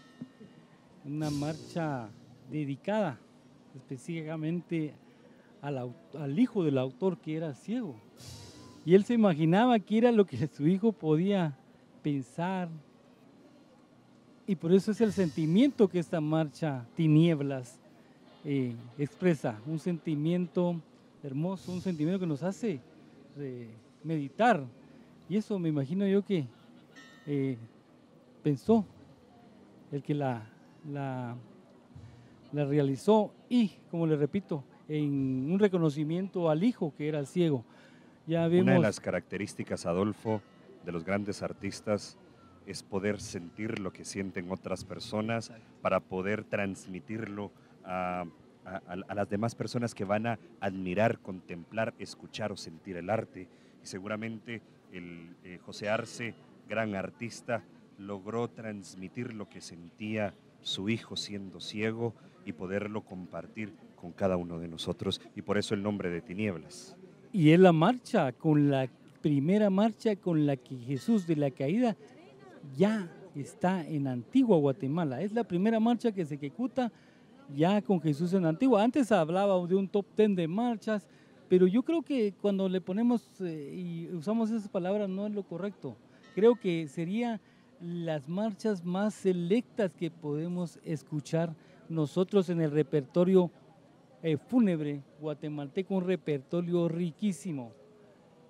una marcha dedicada específicamente al hijo del autor, que era ciego. Y él se imaginaba que era lo que su hijo podía pensar. Y por eso es el sentimiento que esta marcha Tinieblas expresa, un sentimiento hermoso, un sentimiento que nos hace meditar. Y eso me imagino yo que pensó el que la realizó, y, como le repito, en un reconocimiento al hijo que era ciego. Ya vemos... Una de las características, Adolfo, de los grandes artistas es poder sentir lo que sienten otras personas para poder transmitirlo a las demás personas que van a admirar, contemplar, escuchar o sentir el arte. Y seguramente José Arce, gran artista, logró transmitir lo que sentía su hijo siendo ciego y poderlo compartir con cada uno de nosotros, y por eso el nombre de Tinieblas. Y es la marcha, la primera marcha con la que Jesús de la Caída ya está en Antigua Guatemala. Es la primera marcha que se ejecuta ya con Jesús en Antigua. Antes hablaba de un top 10 de marchas, pero yo creo que cuando le ponemos y usamos esas palabras no es lo correcto. Creo que sería las marchas más selectas que podemos escuchar nosotros en el repertorio fúnebre guatemalteco, un repertorio riquísimo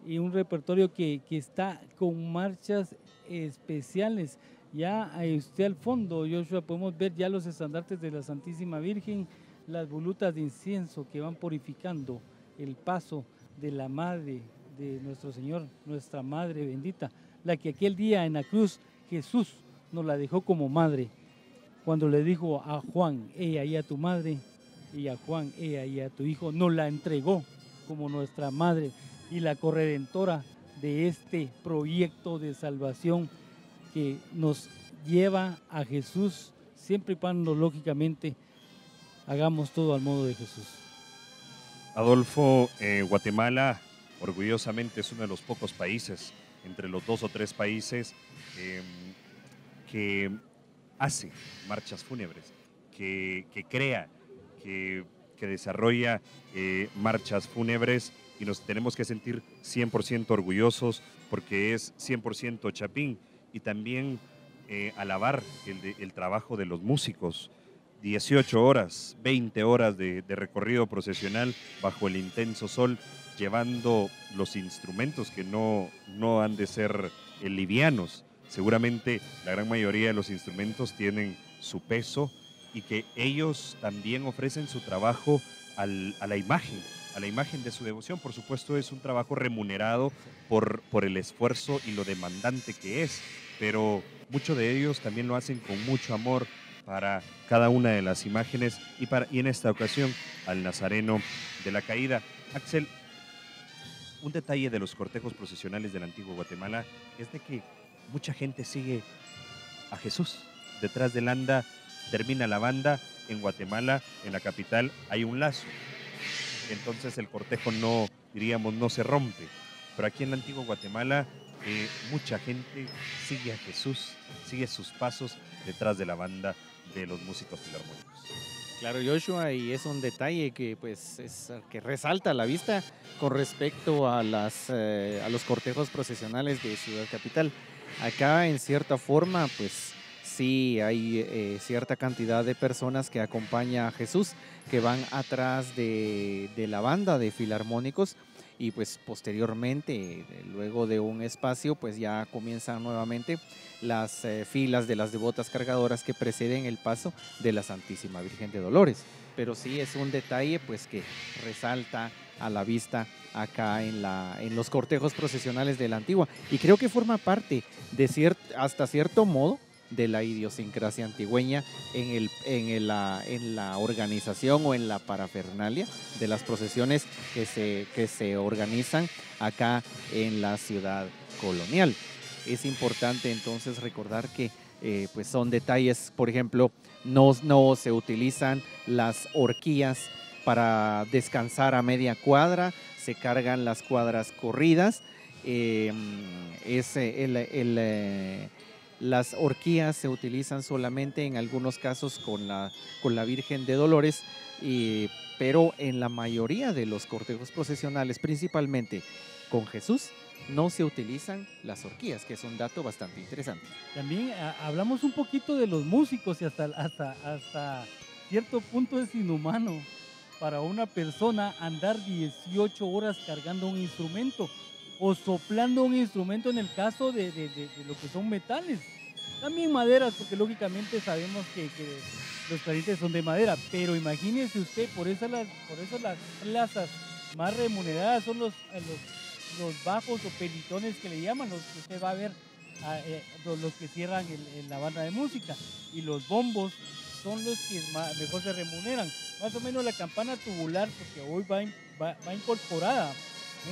y un repertorio que está con marchas especiales. Ya usted al fondo, Joshua, podemos ver ya los estandartes de la Santísima Virgen, las volutas de incienso que van purificando el paso de la Madre de nuestro Señor, nuestra Madre bendita, la que aquel día en la cruz Jesús nos la dejó como madre, cuando le dijo a Juan, he ahí a tu madre, y a Juan, he ahí a tu hijo, nos la entregó como nuestra madre y la corredentora de este proyecto de salvación que nos lleva a Jesús, siempre y cuando lógicamente hagamos todo al modo de Jesús. Adolfo, Guatemala orgullosamente es uno de los pocos países, entre los 2 o 3 países, que hace marchas fúnebres, que crea, que desarrolla marchas fúnebres, y nos tenemos que sentir 100% orgullosos porque es 100% Chapín, y también alabar el trabajo de los músicos. 18 horas, 20 horas de recorrido procesional bajo el intenso sol, llevando los instrumentos que no han de ser livianos. Seguramente la gran mayoría de los instrumentos tienen su peso, y que ellos también ofrecen su trabajo a la imagen de su devoción. Por supuesto, es un trabajo remunerado por el esfuerzo y lo demandante que es, pero muchos de ellos también lo hacen con mucho amor para cada una de las imágenes, y en esta ocasión al Nazareno de la Caída. Axel, un detalle de los cortejos procesionales del antiguo Guatemala es de que mucha gente sigue a Jesús. Detrás del anda termina la banda. En Guatemala, en la capital, hay un lazo. Entonces el cortejo no se rompe. Pero aquí en el antiguo Guatemala, mucha gente sigue a Jesús, sigue sus pasos detrás de la banda de los músicos filarmónicos. Claro, Joshua, y es un detalle que pues que resalta a la vista con respecto a los cortejos procesionales de Ciudad Capital. Acá, en cierta forma, pues sí hay cierta cantidad de personas que acompañan a Jesús, que van atrás de la banda de filarmónicos, y pues posteriormente, luego de un espacio, pues ya comienzan nuevamente las filas de las devotas cargadoras que preceden el paso de la Santísima Virgen de Dolores. Pero sí es un detalle pues que resalta a la vista acá en los cortejos procesionales de la Antigua, y creo que forma parte de hasta cierto modo de la idiosincrasia antigüeña en la organización o en la parafernalia de las procesiones que se organizan acá en la ciudad colonial. Es importante entonces recordar que pues son detalles, por ejemplo, no se utilizan las horquillas para descansar a media cuadra, se cargan las cuadras corridas. Las horquillas se utilizan solamente en algunos casos con la Virgen de Dolores, pero en la mayoría de los cortejos procesionales, principalmente con Jesús, no se utilizan las horquillas, que es un dato bastante interesante. También hablamos un poquito de los músicos y hasta cierto punto es inhumano para una persona andar 18 horas cargando un instrumento o soplando un instrumento en el caso de lo que son metales. También maderas, porque lógicamente sabemos que los clarinetes son de madera, pero imagínese usted, por eso las plazas más remuneradas son los bajos o pelitones que le llaman, los que usted va a ver, los que cierran la banda de música, y los bombos son los que mejor se remuneran. Más o menos la campana tubular, porque hoy va incorporada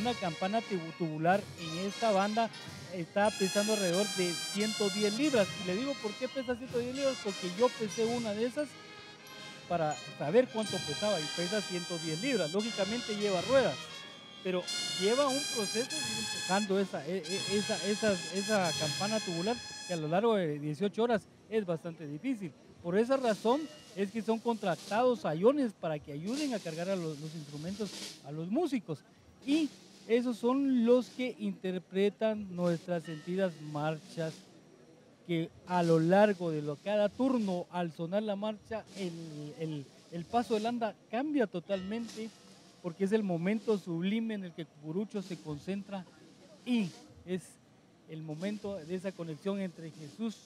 una campana tubular en esta banda, está pesando alrededor de 110 libras. Y le digo, ¿por qué pesa 110 libras? Porque yo pesé una de esas para saber cuánto pesaba, y pesa 110 libras. Lógicamente lleva ruedas, pero lleva un proceso de ir empujando esa campana tubular, que a lo largo de 18 horas es bastante difícil. Por esa razón es que son contratados ayones para que ayuden a cargar a los instrumentos a los músicos. Y esos son los que interpretan nuestras sentidas marchas, que a lo largo de cada turno, al sonar la marcha, el paso del anda cambia totalmente, porque es el momento sublime en el que Cucurucho se concentra, y es el momento de esa conexión entre Jesús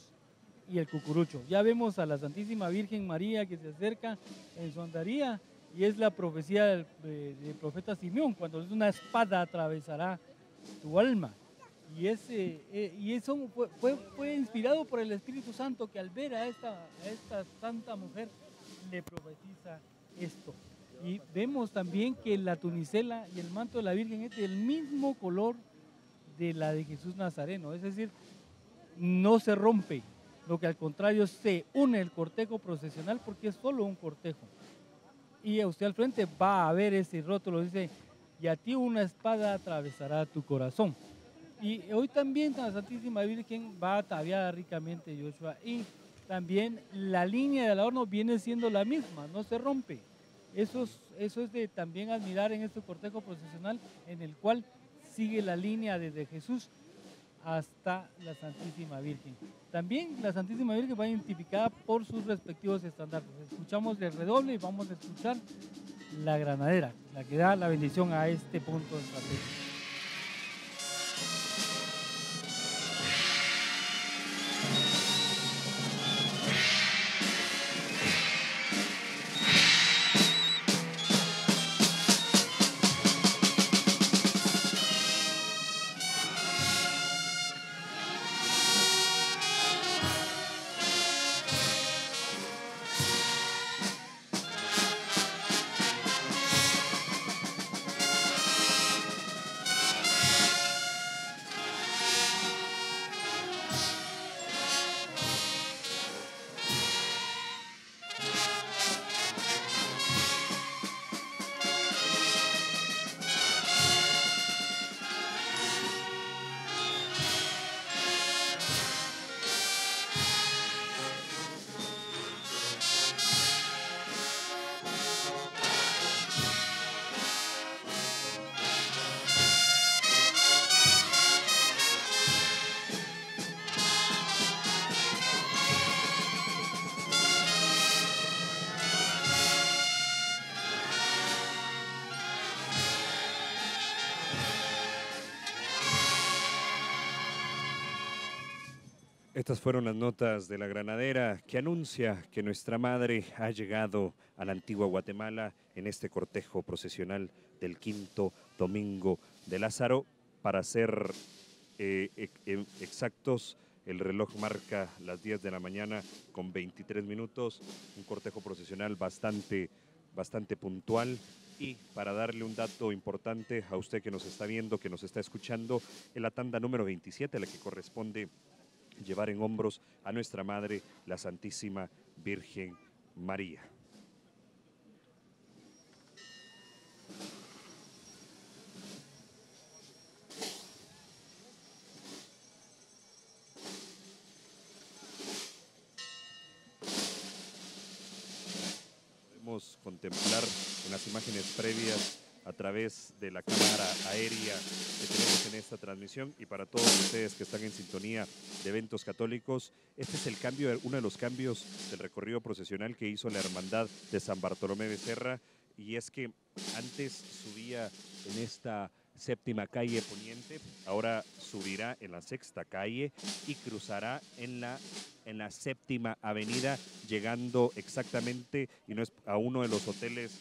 y el Cucurucho. Ya vemos a la Santísima Virgen María que se acerca en su andaría, y es la profecía del profeta Simeón, cuando es una espada atravesará tu alma. Y eso fue inspirado por el Espíritu Santo, que al ver a esta santa mujer le profetiza esto. Y vemos también que la tunicela y el manto de la Virgen es del mismo color de la de Jesús Nazareno, es decir, no se rompe, lo que al contrario se une el cortejo procesional, porque es solo un cortejo. Y a usted al frente va a ver ese rótulo, dice, y a ti una espada atravesará tu corazón. Y hoy también la Santísima Virgen va ataviada ricamente, Joshua, y también la línea del adorno viene siendo la misma, no se rompe. Eso es de también admirar en este cortejo procesional, en el cual sigue la línea desde Jesús hasta la Santísima Virgen. También la Santísima Virgen va identificada por sus respectivos estandartes. Escuchamos el redoble y vamos a escuchar la granadera, la que da la bendición a este punto estratégico. Estas fueron las notas de la granadera, que anuncia que nuestra madre ha llegado a la antigua Guatemala en este cortejo procesional del quinto domingo de Lázaro. Para ser exactos, el reloj marca las 10 de la mañana con 23 minutos, un cortejo procesional bastante puntual. Y para darle un dato importante a usted que nos está viendo, que nos está escuchando, en la tanda número 27, a la que corresponde llevar en hombros a nuestra Madre, la Santísima Virgen María. pudimos contemplar en las imágenes previas a través de la cámara aérea que tenemos en esta transmisión, y para todos ustedes que están en sintonía de Eventos Católicos, este es el cambio, uno de los cambios del recorrido procesional que hizo la Hermandad de San Bartolomé Becerra, y es que antes subía en esta séptima calle poniente, ahora subirá en la sexta calle y cruzará en la séptima avenida, llegando exactamente, y no es a uno de los hoteles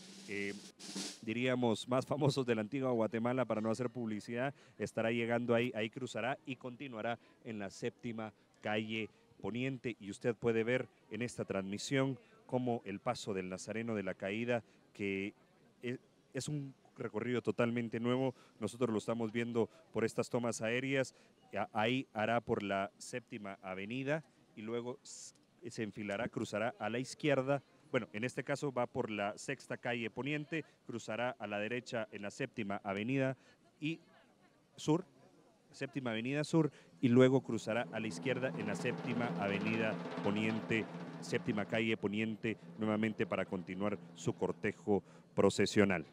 diríamos más famosos de la antigua Guatemala, para no hacer publicidad, estará llegando ahí cruzará y continuará en la séptima calle poniente, y usted puede ver en esta transmisión como el paso del Nazareno de la Caída, que es un recorrido totalmente nuevo. Nosotros lo estamos viendo por estas tomas aéreas. Ahí hará por la séptima avenida y luego se enfilará, cruzará a la izquierda. Bueno, en este caso va por la sexta calle poniente, cruzará a la derecha en la séptima avenida y sur, séptima avenida sur, y luego cruzará a la izquierda en la séptima avenida poniente, séptima calle poniente, nuevamente para continuar su cortejo procesional.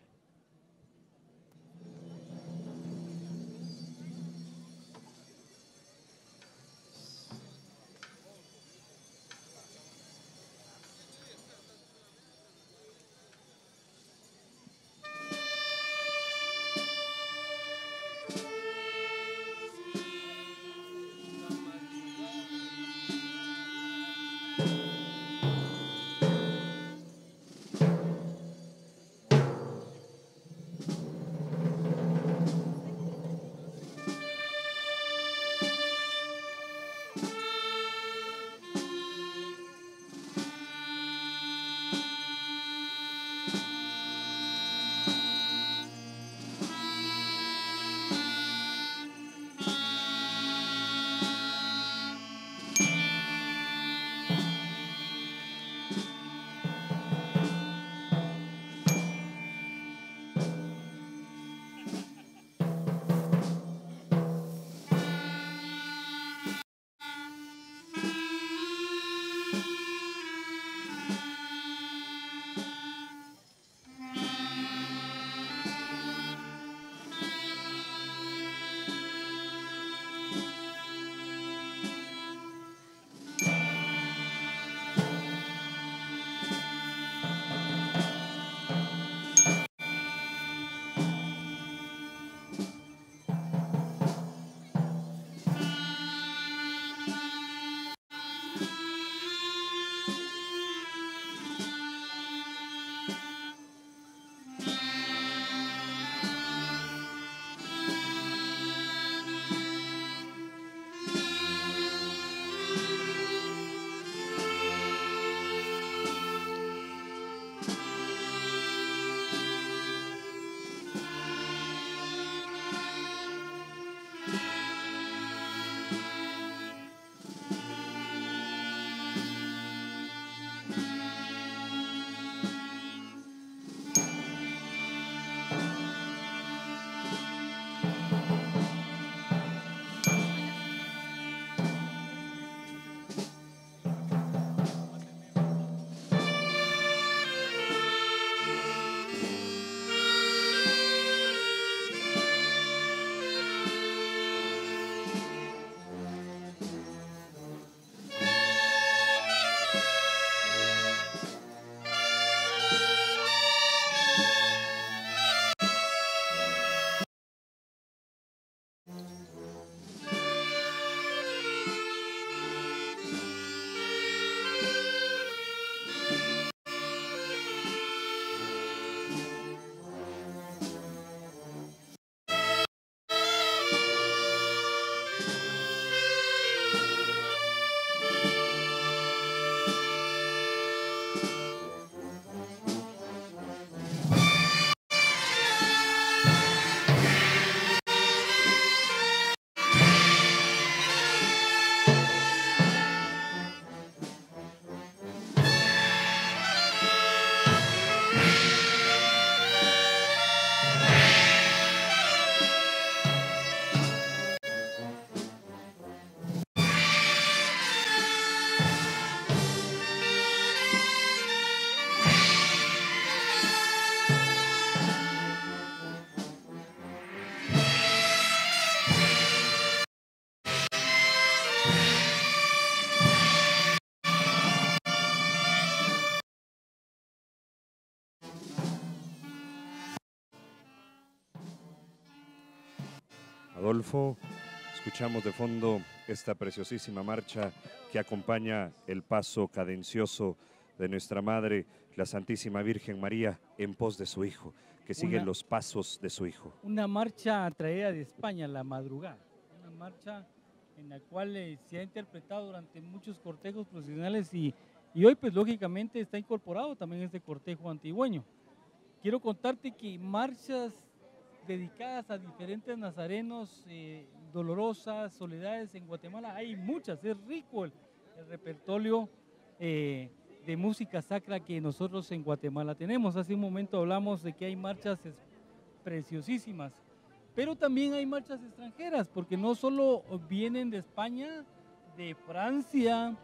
Adolfo, escuchamos de fondo esta preciosísima marcha que acompaña el paso cadencioso de nuestra Madre, la Santísima Virgen María, en pos de su Hijo, que sigue los pasos de su Hijo. Una marcha traída de España, la madrugada, una marcha en la cual se ha interpretado durante muchos cortejos profesionales y hoy pues lógicamente está incorporado también este cortejo antigüeño. Quiero contarte que marchas dedicadas a diferentes nazarenos, dolorosas, soledades en Guatemala, hay muchas, es rico el repertorio de música sacra que nosotros en Guatemala tenemos. Hace un momento hablamos de que hay marchas preciosísimas, pero también hay marchas extranjeras, porque no solo vienen de España, de Francia,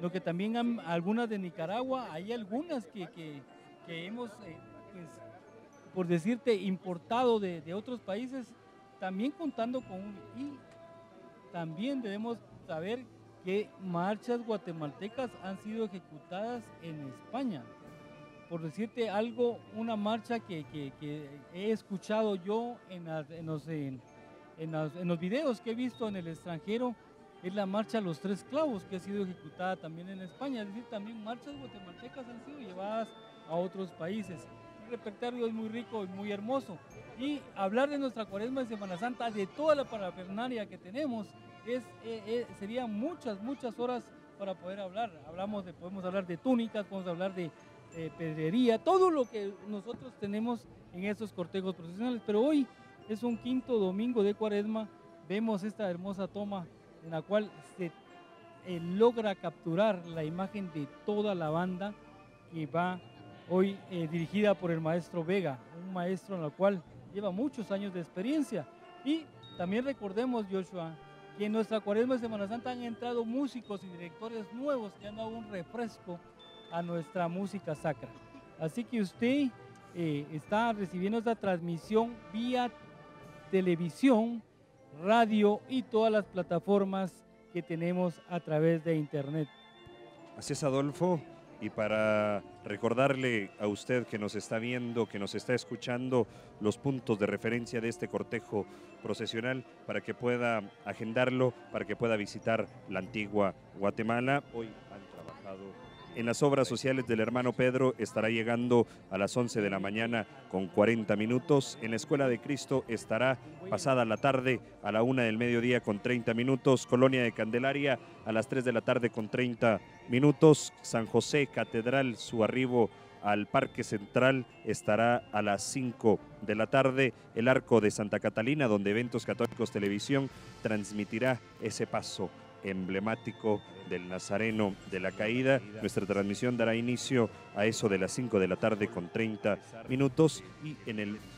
lo que también hay algunas de Nicaragua, hay algunas que hemos, pues, por decirte, importado de otros países, también contando con y también debemos saber que marchas guatemaltecas han sido ejecutadas en España. Por decirte algo, una marcha que he escuchado yo en los videos que he visto en el extranjero, es la marcha Los Tres Clavos, que ha sido ejecutada también en España. Es decir, también marchas guatemaltecas han sido llevadas a otros países. El repertorio es muy rico y muy hermoso. Y hablar de nuestra Cuaresma y Semana Santa, de toda la parafernalia que tenemos, serían muchas horas para poder hablar. Podemos hablar de túnicas, podemos hablar de pedrería, todo lo que nosotros tenemos en estos cortejos procesionales. Pero hoy es un quinto domingo de Cuaresma, vemos esta hermosa toma en la cual se logra capturar la imagen de toda la banda que va hoy dirigida por el maestro Vega, un maestro en el cual lleva muchos años de experiencia. Y también recordemos, Joshua, que en nuestra Cuaresma y Semana Santa han entrado músicos y directores nuevos que han dado un refresco a nuestra música sacra. Así que usted está recibiendo esta transmisión vía televisión, radio y todas las plataformas que tenemos a través de internet. Así es, Adolfo. Y para recordarle a usted que nos está viendo, que nos está escuchando, los puntos de referencia de este cortejo procesional, para que pueda agendarlo, para que pueda visitar la antigua Guatemala. Hoy han trabajado en las obras sociales del hermano Pedro, estará llegando a las 11 de la mañana con 40 minutos. En la Escuela de Cristo estará pasada la tarde a la 1 del mediodía con 30 minutos. Colonia de Candelaria a las 3 de la tarde con 30 minutos. San José Catedral, su arribo al Parque Central estará a las 5 de la tarde. El Arco de Santa Catalina, donde Eventos Católicos Televisión transmitirá ese paso emblemático del Nazareno de la Caída. Nuestra transmisión dará inicio a eso de las 5 de la tarde con 30 minutos y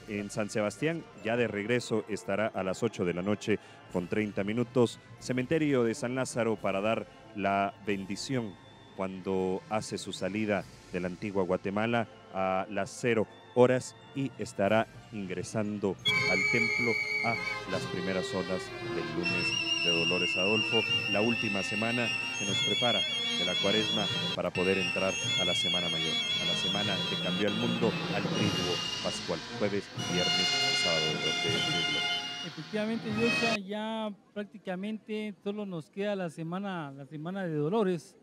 en San Sebastián, ya de regreso, estará a las 8 de la noche con 30 minutos. Cementerio de San Lázaro para dar la bendición cuando hace su salida de la antigua Guatemala a las 0 horas y estará ingresando al templo a las primeras horas del lunes de Dolores. Adolfo, la última semana que nos prepara de la Cuaresma para poder entrar a la Semana Mayor, a la semana que cambió el mundo, al triduo pascual, jueves, viernes y sábado de gloria. Efectivamente, Yosa, ya prácticamente solo nos queda la semana de Dolores.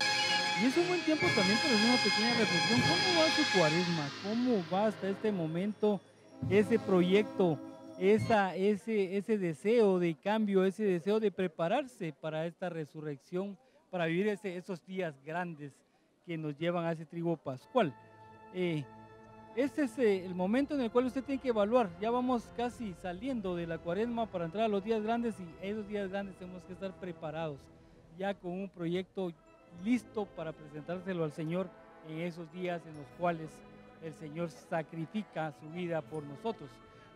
Y es un buen tiempo también para hacer una pequeña reflexión. ¿Cómo va su Cuaresma? ¿Cómo va hasta este momento ese proyecto, ese deseo de cambio, ese deseo de prepararse para esta resurrección, para vivir esos días grandes que nos llevan a ese triduo pascual? Este es el momento en el cual usted tiene que evaluar. Ya vamos casi saliendo de la Cuaresma para entrar a los días grandes, y esos días grandes tenemos que estar preparados ya con un proyecto listo para presentárselo al Señor en esos días en los cuales el Señor sacrifica su vida por nosotros.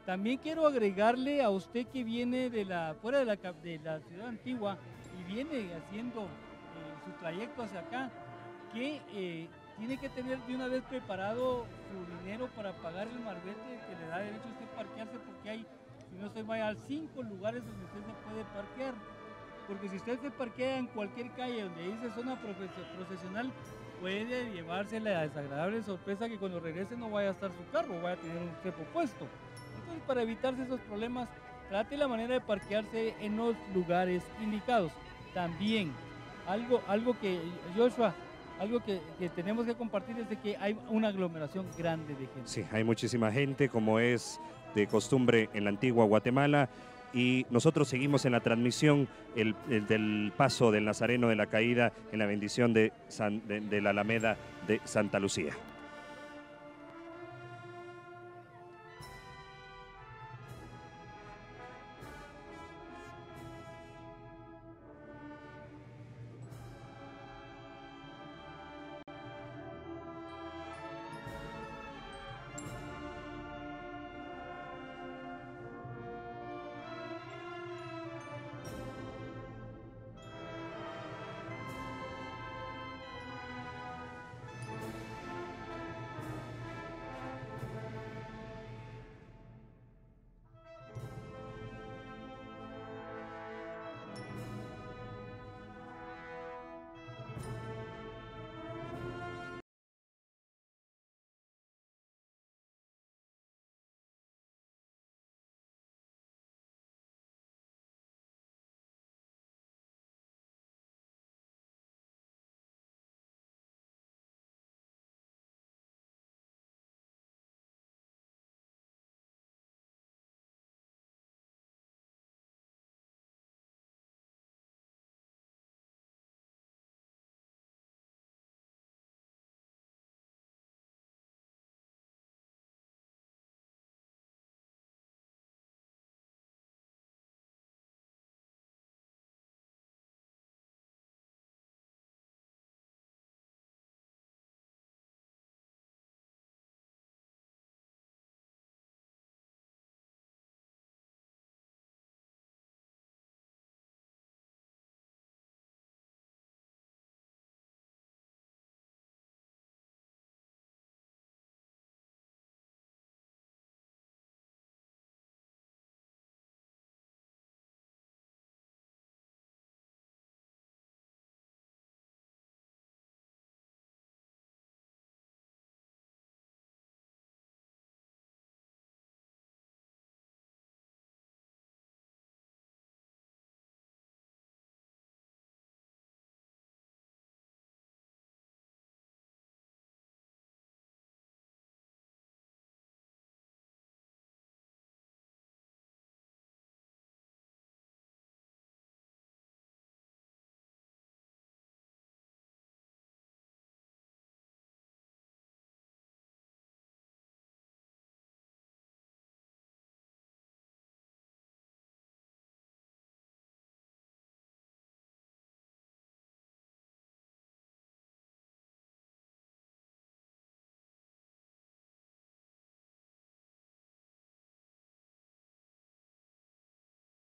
También quiero agregarle a usted que viene fuera de la ciudad antigua y viene haciendo su trayecto hacia acá, que tiene que tener de una vez preparado su dinero para pagar el marbete que le da derecho a usted parquearse, porque hay, si no estoy mal, 5 lugares donde usted se puede parquear. Porque si usted se parquea en cualquier calle donde dice zona procesional, puede llevarse la desagradable sorpresa que cuando regrese no vaya a estar su carro, vaya a tener un cepo puesto. Entonces, para evitarse esos problemas, trate la manera de parquearse en los lugares indicados. También, algo que, Joshua, algo que tenemos que compartir es de que hay una aglomeración grande de gente. Sí, hay muchísima gente, como es de costumbre en la antigua Guatemala, y nosotros seguimos en la transmisión el del paso del Nazareno de la Caída en la bendición de la Alameda de Santa Lucía.